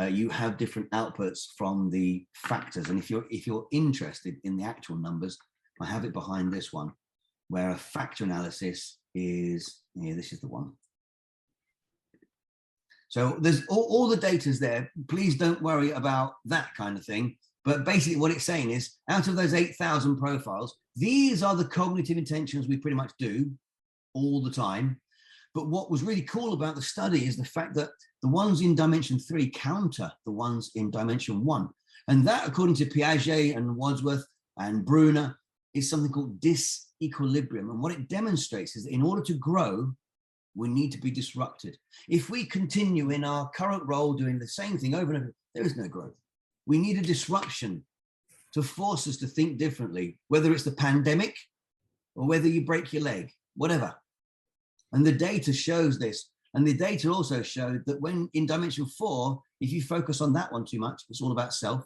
thing, you have different outputs from the factors. And if you're interested in the actual numbers, I have it behind this one, where a factor analysis is, yeah, this is the one. So there's all the data's there. Please don't worry about that kind of thing. But basically what it's saying is, out of those 8,000 profiles, these are the cognitive intentions we pretty much do all the time. But what was really cool about the study is the fact that the ones in dimension 3 counter the ones in dimension 1. And that, according to Piaget and Wadsworth and Bruner, is something called disequilibrium. And what it demonstrates is that in order to grow, we need to be disrupted. If we continue in our current role doing the same thing over and over, there is no growth. We need a disruption to force us to think differently, whether it's the pandemic or whether you break your leg, whatever. And the data shows this. And the data also showed that when in dimension 4, if you focus on that one too much, it's all about self.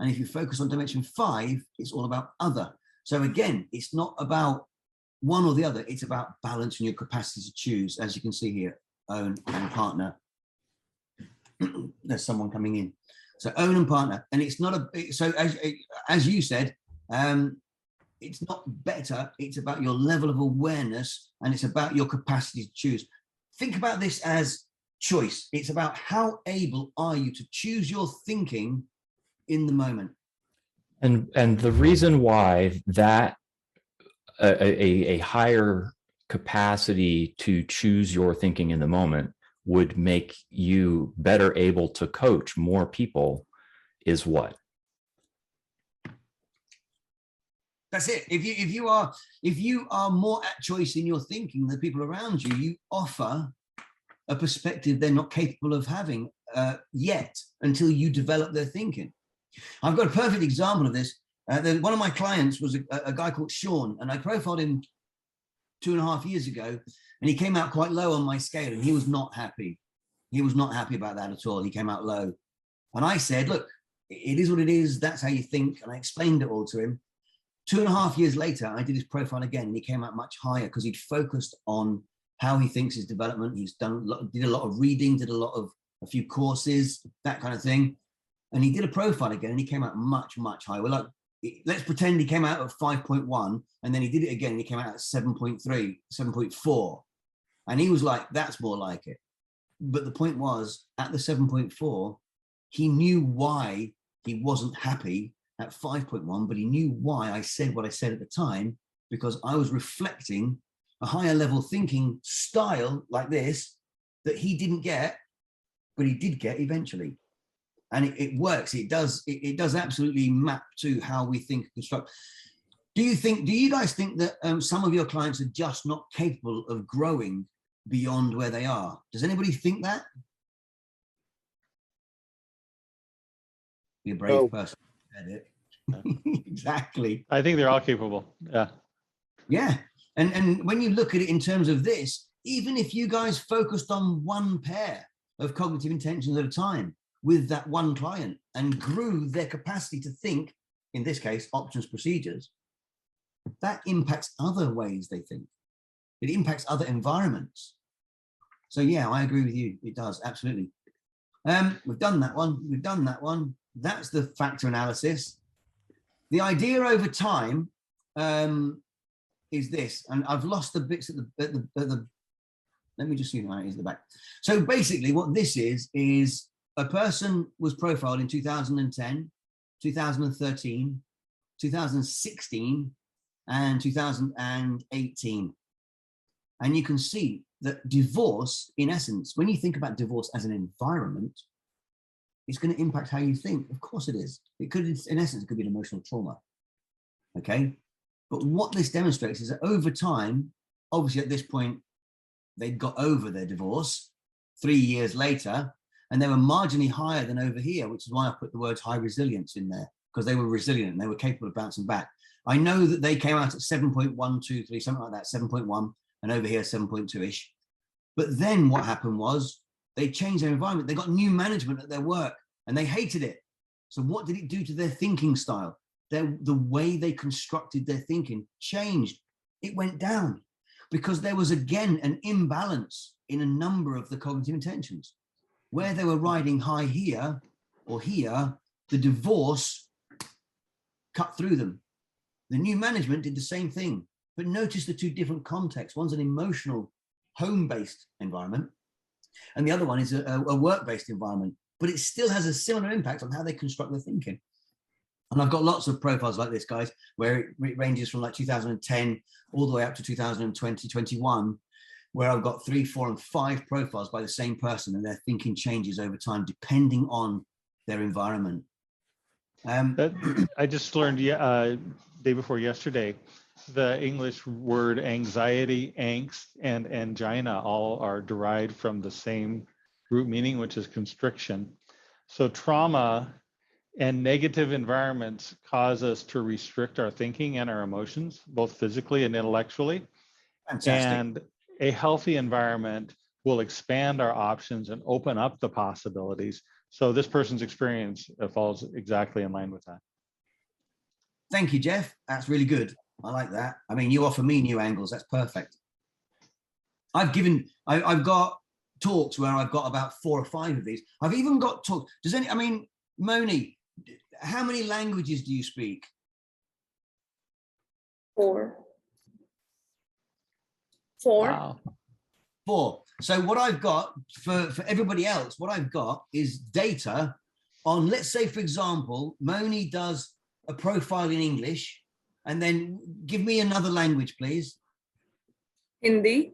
And if you focus on dimension 5, it's all about other. So again, it's not about one or the other, it's about balancing your capacity to choose. As you can see here, own and partner. There's someone coming in. So own and partner, and it's not a, so as you said, it's not better, it's about your level of awareness, and it's about your capacity to choose. Think about this as choice. It's about how able are you to choose your thinking in the moment. And the reason why that a higher capacity to choose your thinking in the moment would make you better able to coach more people is what? That's it. If you are more at choice in your thinking than people around you, you offer a perspective they're not capable of having yet until you develop their thinking. I've got a perfect example of this. One of my clients was a guy called Sean, and I profiled him 2.5 years ago, and he came out quite low on my scale, and he was not happy. He was not happy about that at all. He came out low. And I said, look, it is what it is. That's how you think. And I explained it all to him. 2.5 years later, I did his profile again, and he came out much higher because he'd focused on how he thinks his development. He's did a lot of reading, did a few courses, that kind of thing. And he did a profile again, and he came out much, much higher. We're like, let's pretend he came out at 5.1, and then he did it again, and he came out at 7.3, 7.4. And he was like, that's more like it. But the point was, at the 7.4, he knew why he wasn't happy at 5.1, but he knew why I said what I said at the time, because I was reflecting a higher level thinking style like this that he didn't get, but he did get eventually. And it works. It does absolutely map to how we think and construct. Do you guys think that some of your clients are just not capable of growing beyond where they are? Does anybody think that? Be a brave person. Exactly. I think they're all capable. Yeah. Yeah. And when you look at it in terms of this, even if you guys focused on one pair of cognitive intentions at a time with that one client and grew their capacity to think, in this case, options, procedures, that impacts other ways they think. It impacts other environments. So yeah, I agree with you. It does, absolutely. We've done that one. We've done that one. That's the factor analysis. The idea over time is this, and I've lost the bits at the let me just see how it is at the back. So basically what this is a person was profiled in 2010, 2013, 2016, and 2018. And you can see that divorce, in essence, when you think about divorce as an environment, it's going to impact how you think. Of course it is. It could, in essence, it could be an emotional trauma. Okay. But what this demonstrates is that over time, obviously at this point, they'd got over their divorce 3 years later, and they were marginally higher than over here, which is why I put the words high resilience in there, because they were resilient and they were capable of bouncing back. I know that they came out at 7.123, something like that, 7.1, and over here 7.2-ish. But then what happened was they changed their environment. They got new management at their work and they hated it. So what did it do to their thinking style? The way they constructed their thinking changed. It went down because there was, again, an imbalance in a number of the cognitive intentions. Where they were riding high here or here, the divorce cut through them. The new management did the same thing, but notice the two different contexts. One's an emotional, home-based environment, and the other one is a work-based environment, but it still has a similar impact on how they construct their thinking. And I've got lots of profiles like this, guys, where it ranges from like 2010 all the way up to 2020, 21, where I've got 3, 4, and 5 profiles by the same person, and their thinking changes over time depending on their environment. I just learned day before yesterday, the English word anxiety, angst, and angina all are derived from the same root meaning, which is constriction. So trauma and negative environments cause us to restrict our thinking and our emotions, both physically and intellectually. Fantastic. And a healthy environment will expand our options and open up the possibilities. So this person's experience falls exactly in line with that. Thank you, Jeff. That's really good. I like that. I mean, you offer me new angles. That's perfect. I've got talks where I've got about 4 or 5 of these. I've even got talks. Moni, how many languages do you speak? 4. 4. Wow. 4. So what I've got for everybody else, what I've got is data on, let's say, for example, Moni does a profile in English, and then give me another language, please. Hindi.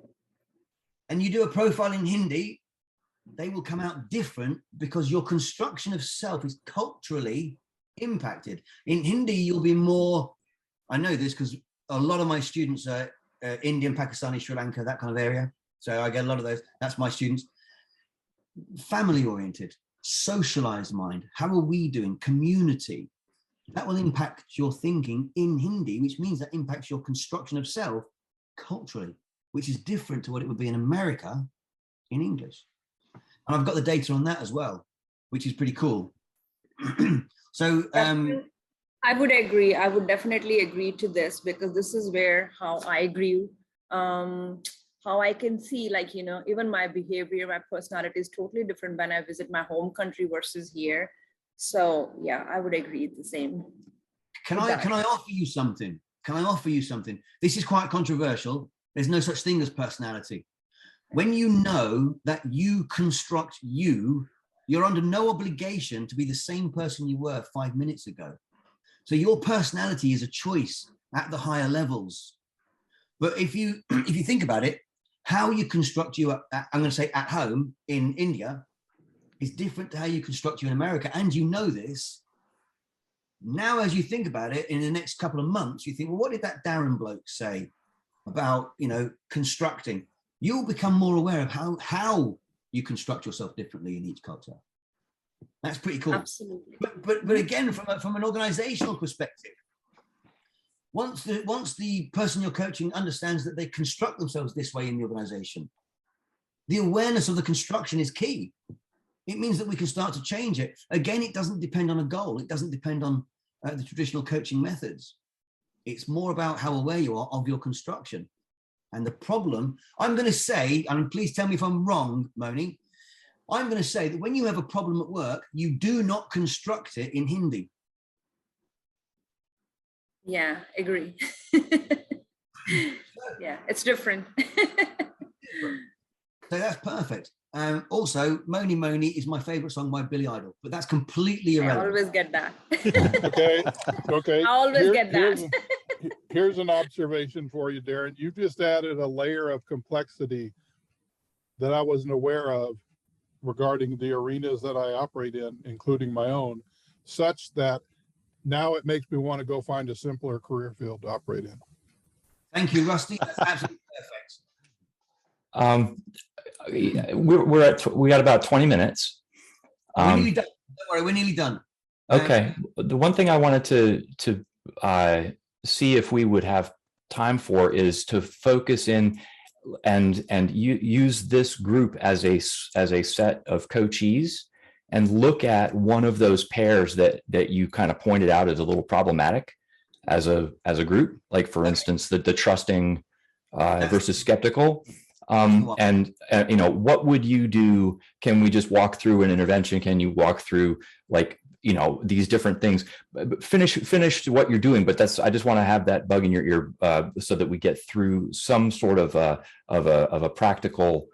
And you do a profile in Hindi, they will come out different because your construction of self is culturally impacted. In Hindi, you'll be more, I know this because a lot of my students are Indian, Pakistani, Sri Lanka, that kind of area. So I get a lot of those. That's my students. Family oriented, socialized mind. How are we doing? Community. That will impact your thinking in Hindi, which means that impacts your construction of self culturally, which is different to what it would be in America in English. And I've got the data on that as well, which is pretty cool. So I would agree. I would definitely agree to this, because this is where how I grew, how I can see, like, you know, even my behavior, my personality is totally different when I visit my home country versus here. So yeah, I would agree the same. Can I offer you something? Can I offer you something? This is quite controversial. There's no such thing as personality. When you know that you construct you're under no obligation to be the same person you were 5 minutes ago. So your personality is a choice at the higher levels. But if you think about it, how you construct you, I'm going to say at home in India, is different to how you construct you in America. And you know this. Now, as you think about it, in the next couple of months, you think, well, what did that Darren bloke say about, you know, constructing? You'll become more aware of how you construct yourself differently in each culture. That's pretty cool. Absolutely. But again, from an organizational perspective, once the person you're coaching understands that they construct themselves this way in the organization, the awareness of the construction is key. It means that we can start to change it. Again, it doesn't depend on a goal. It doesn't depend on the traditional coaching methods. It's more about how aware you are of your construction. And the problem, I'm going to say, and please tell me if I'm wrong, Moni, I'm going to say that when you have a problem at work, you do not construct it in Hindi. Yeah, agree. Yeah, it's different. So that's perfect. Also, Moni Moni is my favorite song by Billy Idol, but that's completely irrelevant. I always get that. Okay. I always get that. Here's an observation for you, Darren. You just added a layer of complexity that I wasn't aware of regarding the arenas that I operate in, including my own, such that now it makes me want to go find a simpler career field to operate in. Thank you, Rusty. That's absolutely perfect. We got about 20 minutes. We're nearly done. Don't worry, we're nearly done. Okay. The one thing I wanted to see if we would have time for is to focus in and use this group as a set of coachees and look at one of those pairs that you kind of pointed out as a little problematic as a group, like for instance the trusting versus skeptical. And you know, what would you do? Can we just walk through an intervention? Can you walk through, like, you know, these different things? Finish what you're doing, but I just want to have that bug in your ear so that we get through some sort of a practical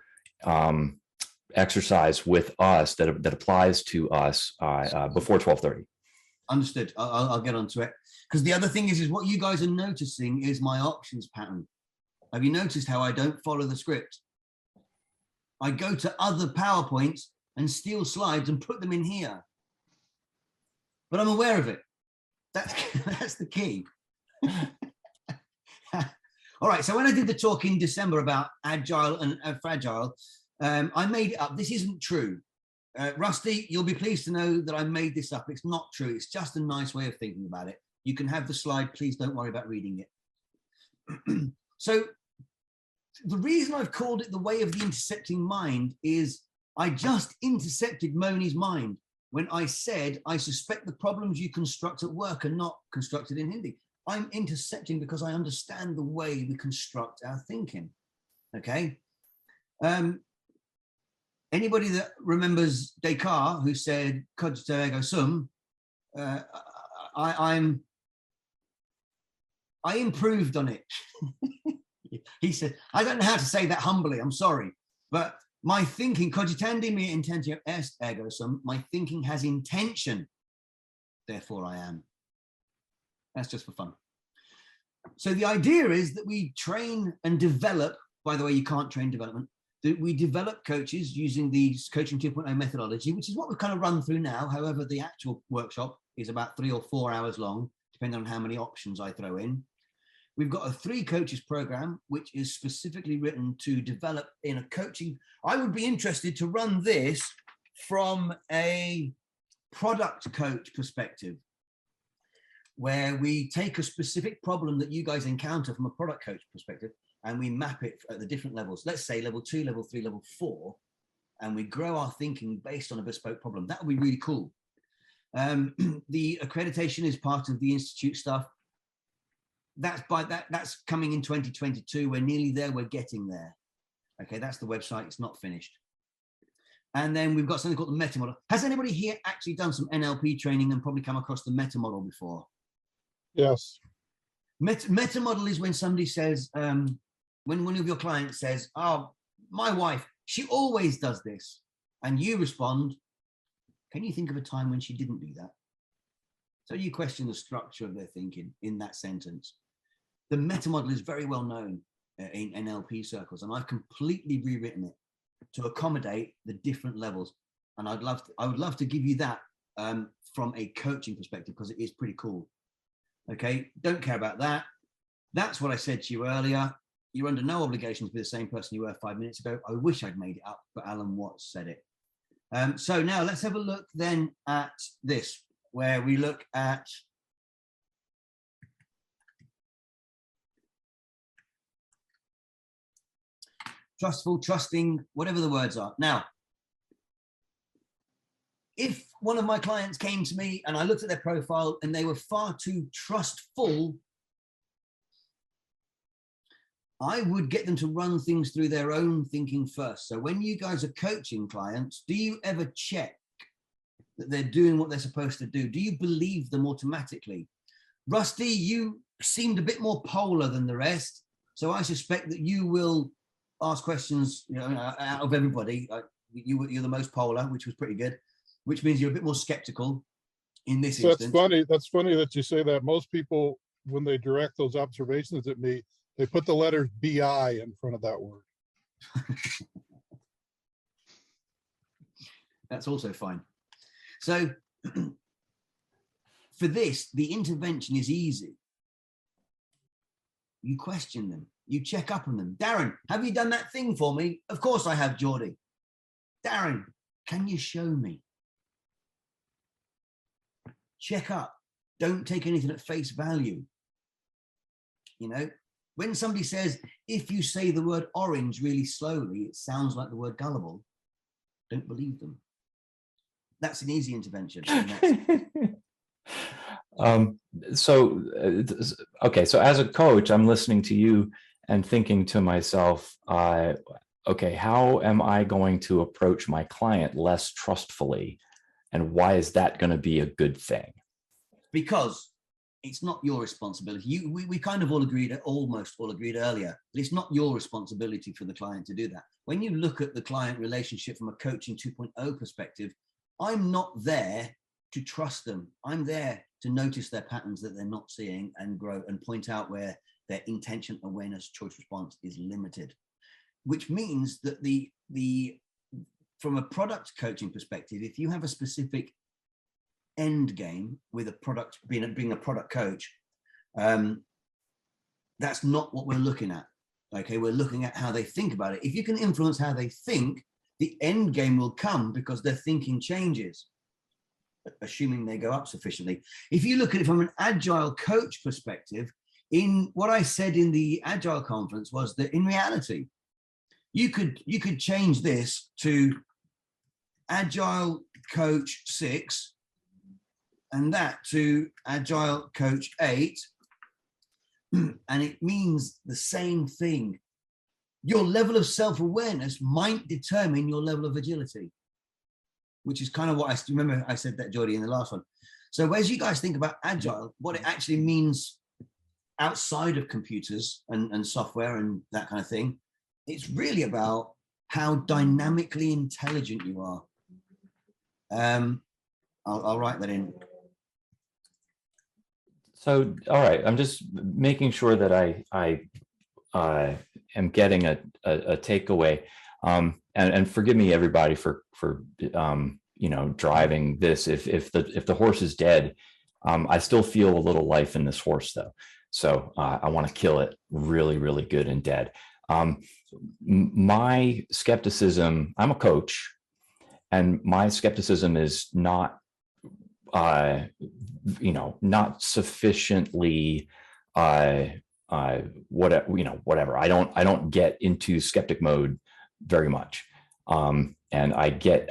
exercise with us that applies to us before 12:30. Understood. I'll get onto it, because the other thing is what you guys are noticing is my options pattern. Have you noticed how I don't follow the script? I go to other PowerPoints and steal slides and put them in here. But I'm aware of it. That's the key. All right, so when I did the talk in December about agile and fragile, I made it up. This isn't true. Rusty, you'll be pleased to know that I made this up. It's not true. It's just a nice way of thinking about it. You can have the slide. Please don't worry about reading it. So the reason I've called it the way of the intercepting mind is I just intercepted Moni's mind when I said, I suspect the problems you construct at work are not constructed in Hindi. I'm intercepting because I understand the way we construct our thinking. Okay. Anybody that remembers Descartes, who said, cogito ergo sum, I improved on it. He said, I don't know how to say that humbly, I'm sorry, but my thinking, cogitandi mea intentio est ergo sum, my thinking has intention, therefore I am. That's just for fun. So the idea is that we train and develop, by the way, you can't train development, that we develop coaches using the coaching 2.0 methodology, which is what we've kind of run through now. However, the actual workshop is about 3 or 4 hours long, depending on how many options I throw in. We've got a 3 coaches program, which is specifically written to develop in a coaching. I would be interested to run this from a product coach perspective, where we take a specific problem that you guys encounter from a product coach perspective, and we map it at the different levels. Let's say level 2, level 3, level 4, and we grow our thinking based on a bespoke problem. That would be really cool. The accreditation is part of the Institute stuff. That's coming in 2022. We're nearly there. We're getting there. Okay, that's the website. It's not finished. And then we've got something called the meta model. Has anybody here actually done some NLP training and probably come across the meta model before? Yes. Meta model is when somebody says, when one of your clients says, oh, my wife, she always does this. And you respond, can you think of a time when she didn't do that? So you question the structure of their thinking in that sentence. The meta model is very well known in NLP circles, and I've completely rewritten it to accommodate the different levels. And I would love to give you that from a coaching perspective, because it is pretty cool. Okay, don't care about that. That's what I said to you earlier. You're under no obligation to be the same person you were 5 minutes ago. I wish I'd made it up, but Alan Watts said it. So now let's have a look then at this, where we look at trustful, trusting, whatever the words are. Now, if one of my clients came to me and I looked at their profile and they were far too trustful, I would get them to run things through their own thinking first. So when you guys are coaching clients, do you ever check that they're doing what they're supposed to do? Do you believe them automatically? Rusty, you seemed a bit more polar than the rest, so I suspect that you will ask questions, you know, out of everybody. You're the most polar, which was pretty good, which means you're a bit more skeptical in this instance. That's funny that you say that. Most people, when they direct those observations at me, they put the letters BI in front of that word. That's also fine. So for this, the intervention is easy. You question them, you check up on them. Darren, have you done that thing for me? Of course I have, Geordie. Darren, can you show me? Check up. Don't take anything at face value. You know, when somebody says, if you say the word orange really slowly, it sounds like the word gullible, don't believe them. That's an easy intervention. Okay, so as a coach, I'm listening to you and thinking to myself, okay, how am I going to approach my client less trustfully? And why is that going to be a good thing? Because it's not your responsibility. We kind of almost all agreed earlier, that it's not your responsibility for the client to do that. When you look at the client relationship from a coaching 2.0 perspective, I'm not there to trust them. I'm there to notice their patterns that they're not seeing and grow and point out where their intention, awareness, choice, response is limited, which means that from a product coaching perspective, if you have a specific end game with a product, being a product coach, that's not what we're looking at. Okay, we're looking at how they think about it. If you can influence how they think, the end game will come because their thinking changes, assuming they go up sufficiently. If you look at it from an agile coach perspective, in what I said in the agile conference was that in reality, you could change this to agile coach 6 and that to agile coach 8, and it means the same thing. Your level of self-awareness might determine your level of agility, which is kind of what I remember I said that, Geordie, in the last one. So as you guys think about agile, what it actually means outside of computers and software and that kind of thing, it's really about how dynamically intelligent you are. I'll write that in. So, all right, I'm just making sure that I am getting a takeaway. And forgive me, everybody, for you know, driving this. If the horse is dead, I still feel a little life in this horse, though. So I want to kill it really, really good and dead. My skepticism, I'm a coach, and my skepticism is not, you know, not sufficiently, whatever. I don't get into skeptic mode very much, and I get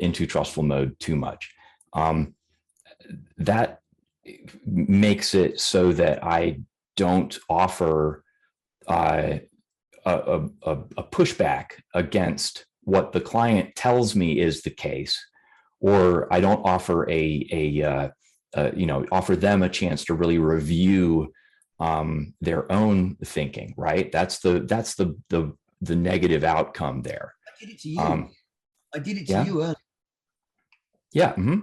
into trustful mode too much. That makes it so that I don't offer a pushback against what the client tells me is the case, or I don't offer offer them a chance to really review their own thinking. Right? That's the negative outcome there. I did it to you. I did it to you earlier. Yeah. Mm-hmm.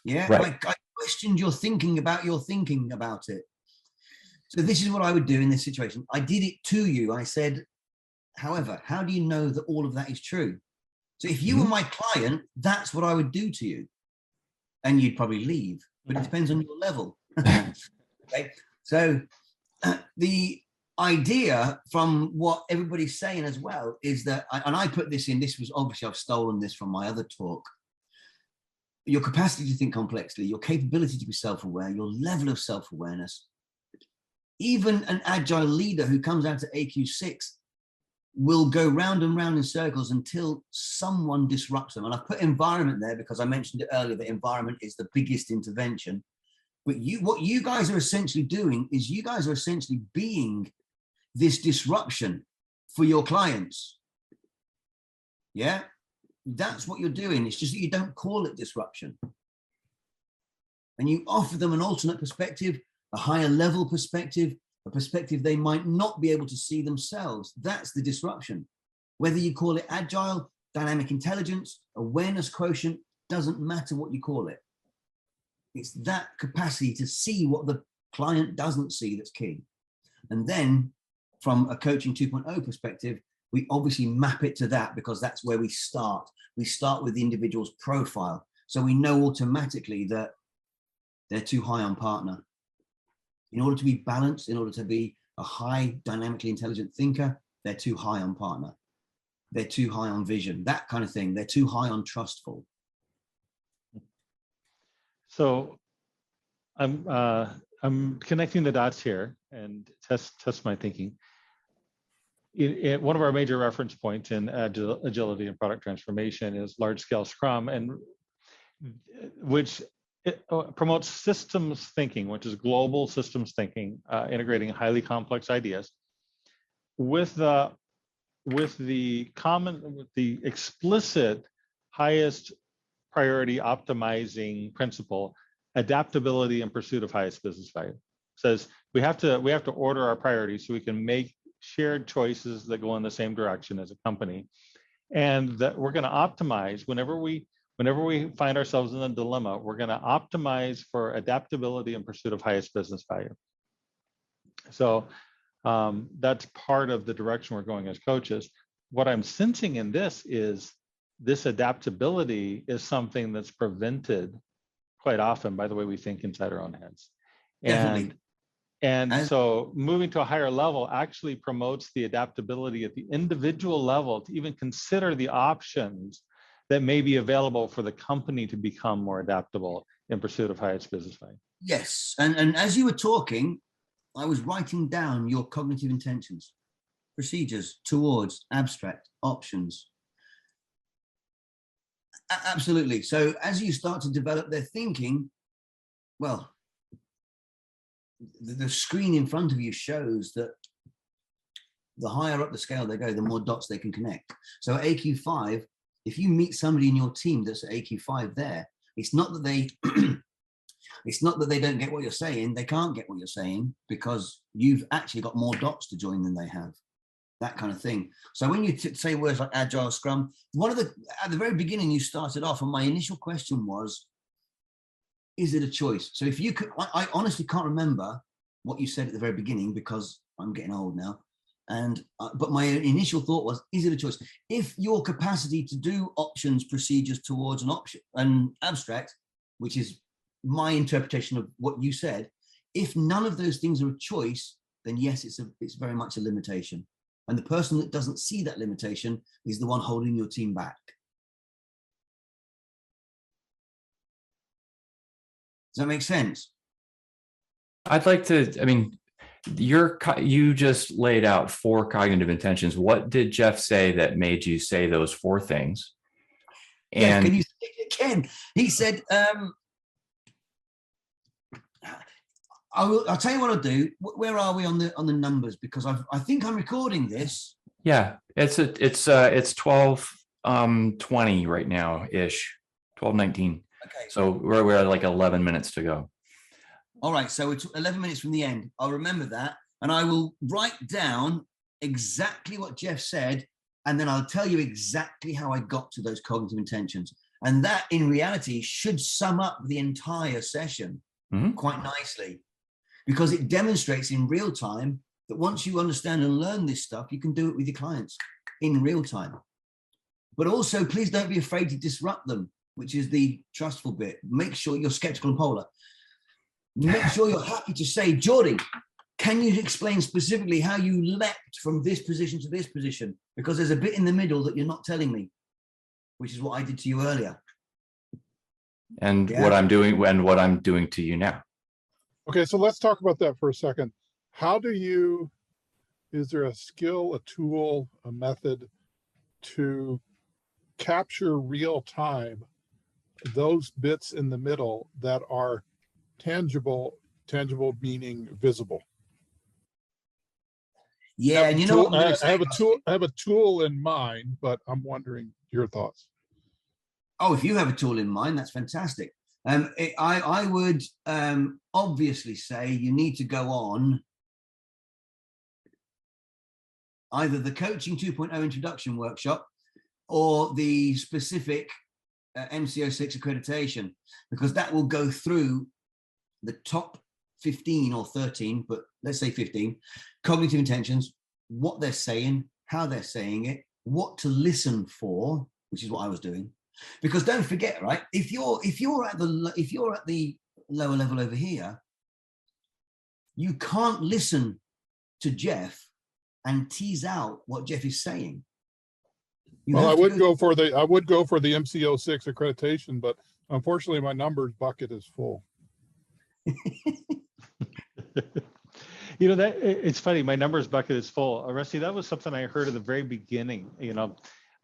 Yeah. Right. I questioned your thinking about it. So this is what I would do in this situation. I did it to you. I said, however, how do you know that all of that is true? So if you were my client, that's what I would do to you. And you'd probably leave, but it depends on your level. Okay. So the idea from what everybody's saying as well is that, and I put this in, this was obviously, I've stolen this from my other talk, your capacity to think complexly, your capability to be self-aware, your level of self-awareness. Even an agile leader who comes out to AQ6 will go round and round in circles until someone disrupts them. And I've put environment there because I mentioned it earlier, that environment is the biggest intervention. But what you guys are essentially doing is you guys are essentially being this disruption for your clients. Yeah, that's what you're doing. It's just that you don't call it disruption. And you offer them an alternate perspective, a higher level perspective, a perspective they might not be able to see themselves. That's the disruption. Whether you call it agile, dynamic intelligence, awareness quotient, doesn't matter what you call it. It's that capacity to see what the client doesn't see that's key. And then from a coaching 2.0 perspective, we obviously map it to that because that's where we start. We start with the individual's profile. So we know automatically that they're too high on partner. In order to be balanced, in order to be a high dynamically intelligent thinker, they're too high on partner. They're too high on vision, that kind of thing. They're too high on trustful. So I'm connecting the dots here and test my thinking. One of our major reference points in agility and product transformation is large-scale Scrum, and which promotes systems thinking, which is global systems thinking, integrating highly complex ideas with the explicit highest priority optimizing principle, adaptability in pursuit of highest business value. Says we have to order our priorities so we can make shared choices that go in the same direction as a company, and that we're going to optimize whenever we find ourselves in a dilemma. We're going to optimize for adaptability in pursuit of highest business value. So that's part of the direction we're going as coaches. What I'm sensing in this is this adaptability is something that's prevented quite often by the way we think inside our own heads. Definitely. And so moving to a higher level actually promotes the adaptability at the individual level to even consider the options that may be available for the company to become more adaptable in pursuit of highest business value. Yes, and as you were talking, I was writing down your cognitive intentions, procedures, towards, abstract, options. Absolutely. So as you start to develop their thinking, well, the screen in front of you shows that the higher up the scale they go, the more dots they can connect. So at AQ5, if you meet somebody in your team that's at AQ5 there, it's not that they it's not that they don't get what you're saying. They can't get what you're saying because you've actually got more dots to join than they have. That kind of thing. So when you say words like agile, Scrum, at the very beginning you started off, and my initial question was, is it a choice? So if you could, I honestly can't remember what you said at the very beginning because I'm getting old now. And but my initial thought was, is it a choice? If your capacity to do options, procedures, towards, an option and abstract, which is my interpretation of what you said, if none of those things are a choice, then yes, it's very much a limitation. And the person that doesn't see that limitation is the one holding your team back. Does that make sense? I'd like to, I mean, you just laid out 4 cognitive intentions. What did Jeff say that made you say those 4 things? Yes, can you say it again? He said, I'll tell you what I'll do. Where are we on the numbers? Because I think I'm recording this. Yeah, it's 12:20 right now ish, 12:19. Okay. So we're at like 11 minutes to go. All right, so it's 11 minutes from the end. I'll remember that, and I will write down exactly what Jeff said, and then I'll tell you exactly how I got to those cognitive intentions. And that, in reality, should sum up the entire session quite nicely, because it demonstrates in real time that once you understand and learn this stuff, you can do it with your clients in real time. But also, please don't be afraid to disrupt them, which is the trustful bit. Make sure you're skeptical and polar. Make sure you're happy to say, Geordie, can you explain specifically how you leapt from this position to this position? Because there's a bit in the middle that you're not telling me, which is what I did to you earlier. And what I'm doing to you now. Okay, so let's talk about that for a second. Is there a skill, a tool, a method to capture real time those bits in the middle that are tangible meaning visible? Yeah, and you know what I have a tool in mind, but I'm wondering your thoughts. Oh, if you have a tool in mind, that's fantastic. I would obviously say you need to go on either the Coaching 2.0 introduction workshop or the specific MCO6 accreditation, because that will go through the top 15 or 13, but let's say 15 cognitive intentions, what they're saying, how they're saying it, what to listen for, which is what I was doing. Because don't forget, right? If you're at the lower level over here, you can't listen to Jeff and tease out what Jeff is saying. Well, I would go for the MCO6 accreditation, but unfortunately my numbers bucket is full. You know, that it's funny, my numbers bucket is full. Rusty, that was something I heard at the very beginning, you know,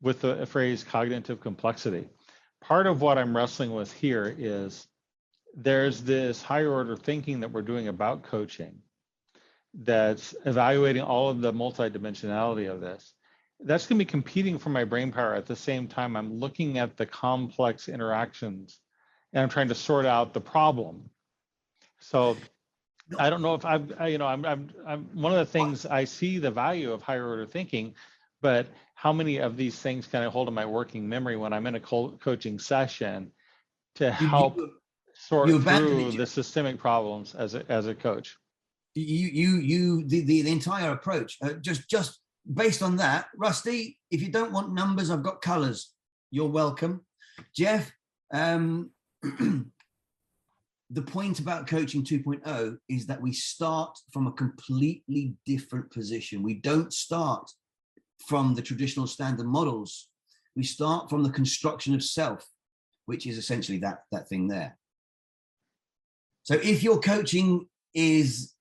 with the phrase cognitive complexity. Part of what I'm wrestling with here is there's this higher order thinking that we're doing about coaching that's evaluating all of the multidimensionality of this. That's going to be competing for my brain power. At the same time, I'm looking at the complex interactions and I'm trying to sort out the problem. So I don't know if I'm one of the things I see the value of higher order thinking, but how many of these things can I hold in my working memory when I'm in a coaching session to help sort through the systemic problems as a coach? The entire approach, just based on that, Rusty, if you don't want numbers, I've got colors. You're welcome. Jeff, the point about coaching 2.0 is that we start from a completely different position. We don't start from the traditional standard models. We start from the construction of self, which is essentially that thing there. So if your coaching is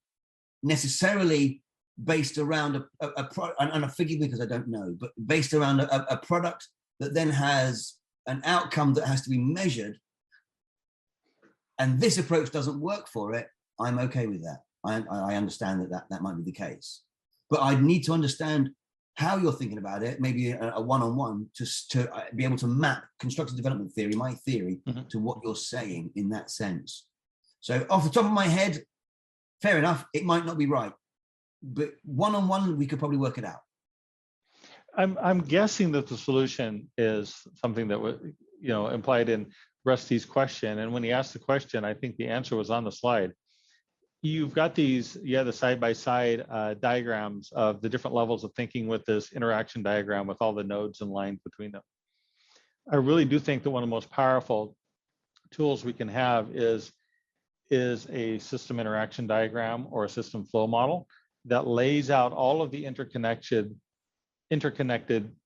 necessarily based around a product, and forgive me because I don't know, but based around a product that then has an outcome that has to be measured, and this approach doesn't work for it, I'm okay with that. I understand that might be the case, but I need to understand how you're thinking about it, maybe a one-on-one, to be able to map constructive development theory, my theory, to what you're saying in that sense. So off the top of my head, fair enough, it might not be right, but one-on-one, we could probably work it out. I'm guessing that the solution is something that was, you know, implied in Rusty's question. And when he asked the question, I think the answer was on the slide. You've got these, the side-by-side diagrams of the different levels of thinking with this interaction diagram with all the nodes and lines between them. I really do think that one of the most powerful tools we can have is a system interaction diagram or a system flow model that lays out all of the interconnected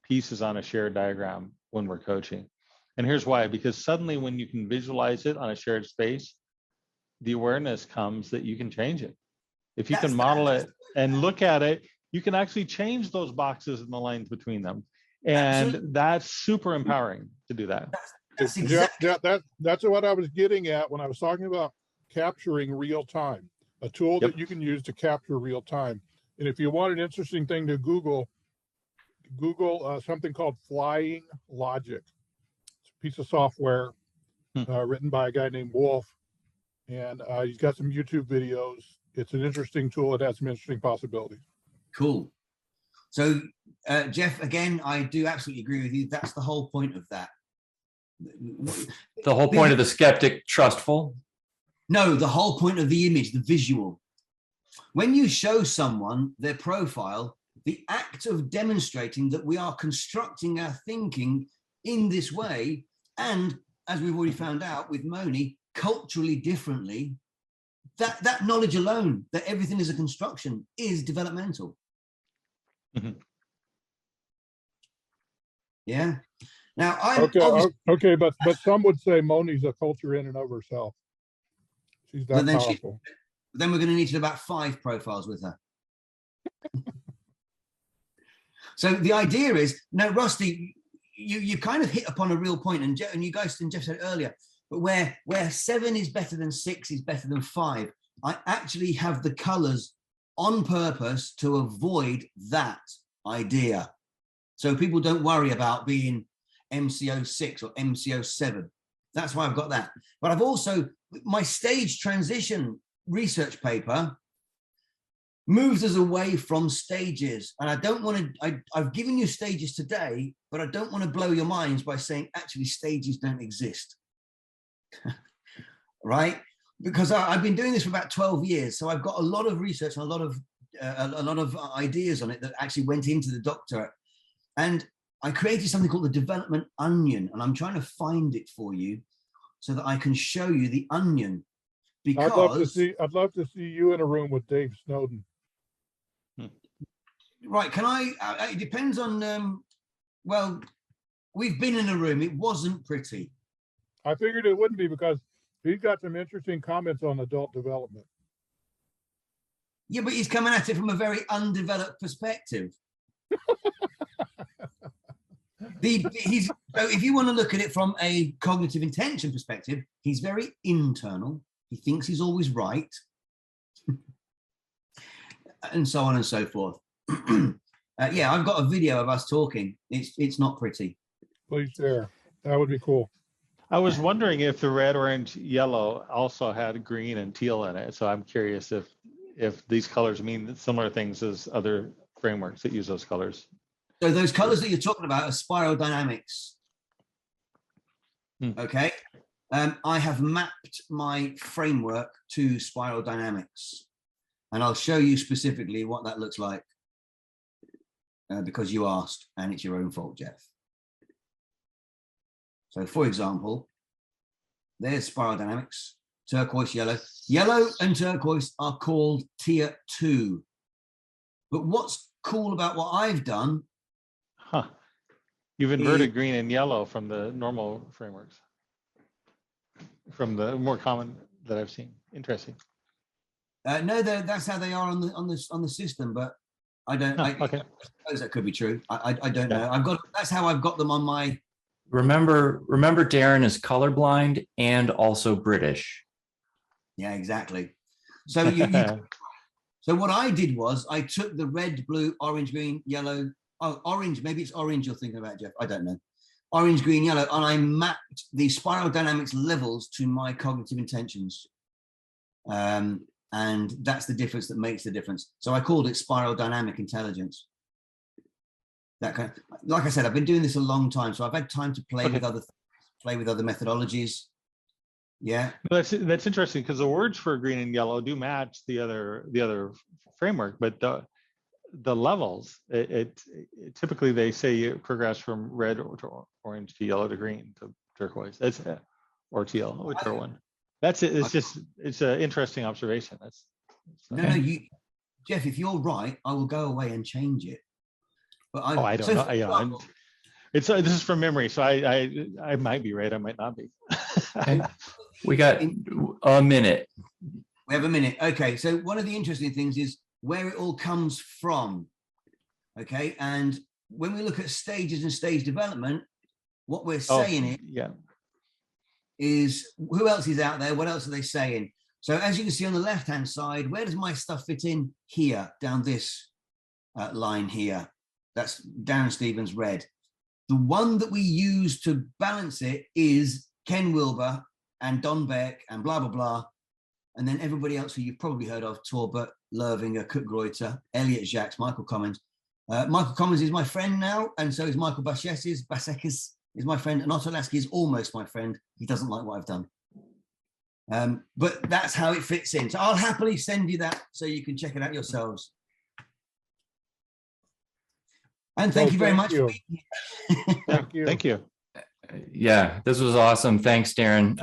pieces on a shared diagram when we're coaching. And here's why, because suddenly when you can visualize it on a shared space, the awareness comes that you can change it. If you can model it and look at it, you can actually change those boxes and the lines between them. And that's super empowering to do that. That's exactly. That's what I was getting at when I was talking about capturing real time, a tool that you can use to capture real time. And if you want an interesting thing to Google something called Flying Logic. It's a piece of software written by a guy named Wolf, and he's got some YouTube videos. It's an interesting tool. It has some interesting possibilities. Cool. So Jeff, again, I do absolutely agree with you. That's the whole point of that. The whole point of the skeptic trustful? No, the whole point of the image, the visual. When you show someone their profile, the act of demonstrating that we are constructing our thinking in this way, and as we've already found out with Moni, culturally differently, that knowledge alone, that everything is a construction, is developmental. Yeah. Now okay, but some would say Moni's a culture in and of herself. She's that powerful. Then we're going to need to do about 5 profiles with her. So the idea is, no, Rusty, you kind of hit upon a real point, and you guys and Jeff said earlier, but where 7 is better than 6 is better than 5. I actually have the colors on purpose to avoid that idea. So people don't worry about being MCO6 or MCO7. That's why I've got that. But I've also, my stage transition research paper moves us away from stages. And I don't want to, I've given you stages today, but I don't want to blow your minds by saying actually stages don't exist. Right? Because I've been doing this for about 12 years. So I've got a lot of research and a lot of a lot of ideas on it that actually went into the doctorate. And I created something called the development onion, and I'm trying to find it for you so that I can show you the onion. Because I'd love to see you in a room with Dave Snowden. Right, can I? It depends on. Well, we've been in a room. It wasn't pretty. I figured it wouldn't be because he's got some interesting comments on adult development. Yeah, but he's coming at it from a very undeveloped perspective. So if you want to look at it from a cognitive intention perspective, he's very internal. He thinks he's always right, and so on and so forth. Yeah, I've got a video of us talking. It's not pretty. Please share. That would be cool. I was wondering if the red, orange, yellow also had green and teal in it. So I'm curious if these colors mean similar things as other frameworks that use those colors. So those colors that you're talking about are spiral dynamics. Okay. I have mapped my framework to spiral dynamics, and I'll show you specifically what that looks like because you asked, and it's your own fault, Jeff. So for example, there's spiral dynamics, turquoise, yellow. Yellow and turquoise are called tier 2. But what's cool about what I've done? You've inverted green and yellow from the normal frameworks, from the more common that I've seen. Interesting. No, that's how they are on the system, but I don't. Okay. I suppose that could be true. I don't know. That's how I've got them on my. Remember, Darren is colorblind and also British. Yeah, exactly. So so what I did was I took the red, blue, orange, green, yellow. Oh, orange. Maybe it's orange you're thinking about, Jeff. I don't know. Orange, green, yellow, and I mapped the spiral dynamics levels to my cognitive intentions. And that's the difference that makes the difference. So I called it spiral dynamic intelligence. That kind of, like I said, I've been doing this a long time, so I've had time to play with other things, play with other methodologies. Yeah, that's interesting because the words for green and yellow do match the other framework, but the levels, it typically they say you progress from red to orange to yellow to green to turquoise. That's or teal, whichever one. That's it. It's an interesting observation. No, Jeff, if you're right, I will go away and change it. But I don't know. Yeah, this is from memory, so I might be right. I might not be. We got a minute. We have a minute. Okay, so one of the interesting things is where it all comes from. Okay, and when we look at stages and stage development, what we're saying is who else is out there? What else are they saying? So as you can see on the left-hand side, where does my stuff fit in? Here, down this line here. That's Darren Stevens red. The one that we use to balance it is Ken Wilber and Don Beck and blah, blah, blah. And then everybody else who you've probably heard of, Torbert, Lervinger, Cook-Greuter, Elliot Jacques, Michael Commons. Michael Commons is my friend now, and so is Michael Basekis is my friend, and Otto Lasky is almost my friend. He doesn't like what I've done. But that's how it fits in. So I'll happily send you that so you can check it out yourselves. And thank you very much for being here. Thank you. Yeah, this was awesome. Thanks, Darren.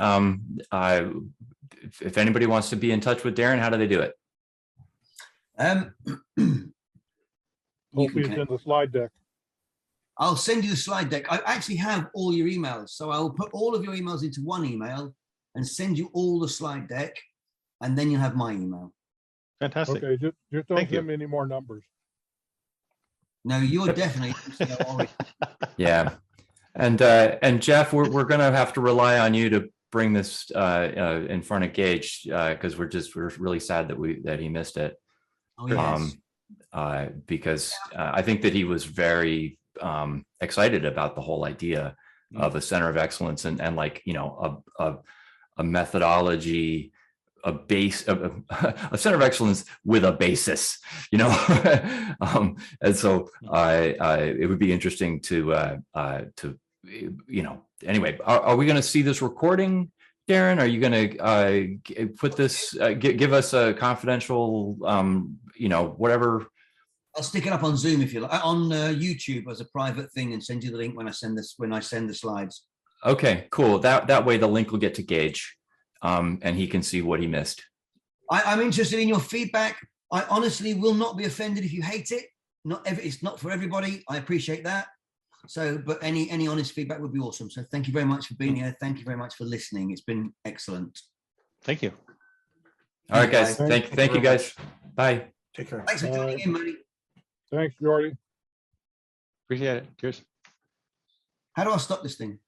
If anybody wants to be in touch with Darren, how do they do it? Hopefully it's in the slide deck. I'll send you the slide deck. I actually have all your emails. So I will put all of your emails into one email and send you all the slide deck, and then you'll have my email. Fantastic. Okay, just don't give me any more numbers. No, you're definitely. Yeah. And Jeff, we're going to have to rely on you to bring this in front of Gage because we're really sad that he missed it. Oh, yes. Because I think that he was very excited about the whole idea of a center of excellence and like, you know, a methodology, a center of excellence with a basis, you know. And so it would be interesting to you know, anyway, are we going to see this recording, Darren? Are you going to put this, give us a confidential, whatever. I'll stick it up on Zoom if you like, on YouTube as a private thing, and send you the link when I send the slides. Okay, cool. That way the link will get to Gage, and he can see what he missed. I'm interested in your feedback. I honestly will not be offended if you hate it. It's not for everybody. I appreciate that. So, but any honest feedback would be awesome. So thank you very much for being here. Thank you very much for listening. It's been excellent. Thank you. All right, guys. Thank you, guys. Bye. Take care. Thanks for joining in, Manny. Thanks, Jordy. Appreciate it. Cheers. How do I stop this thing?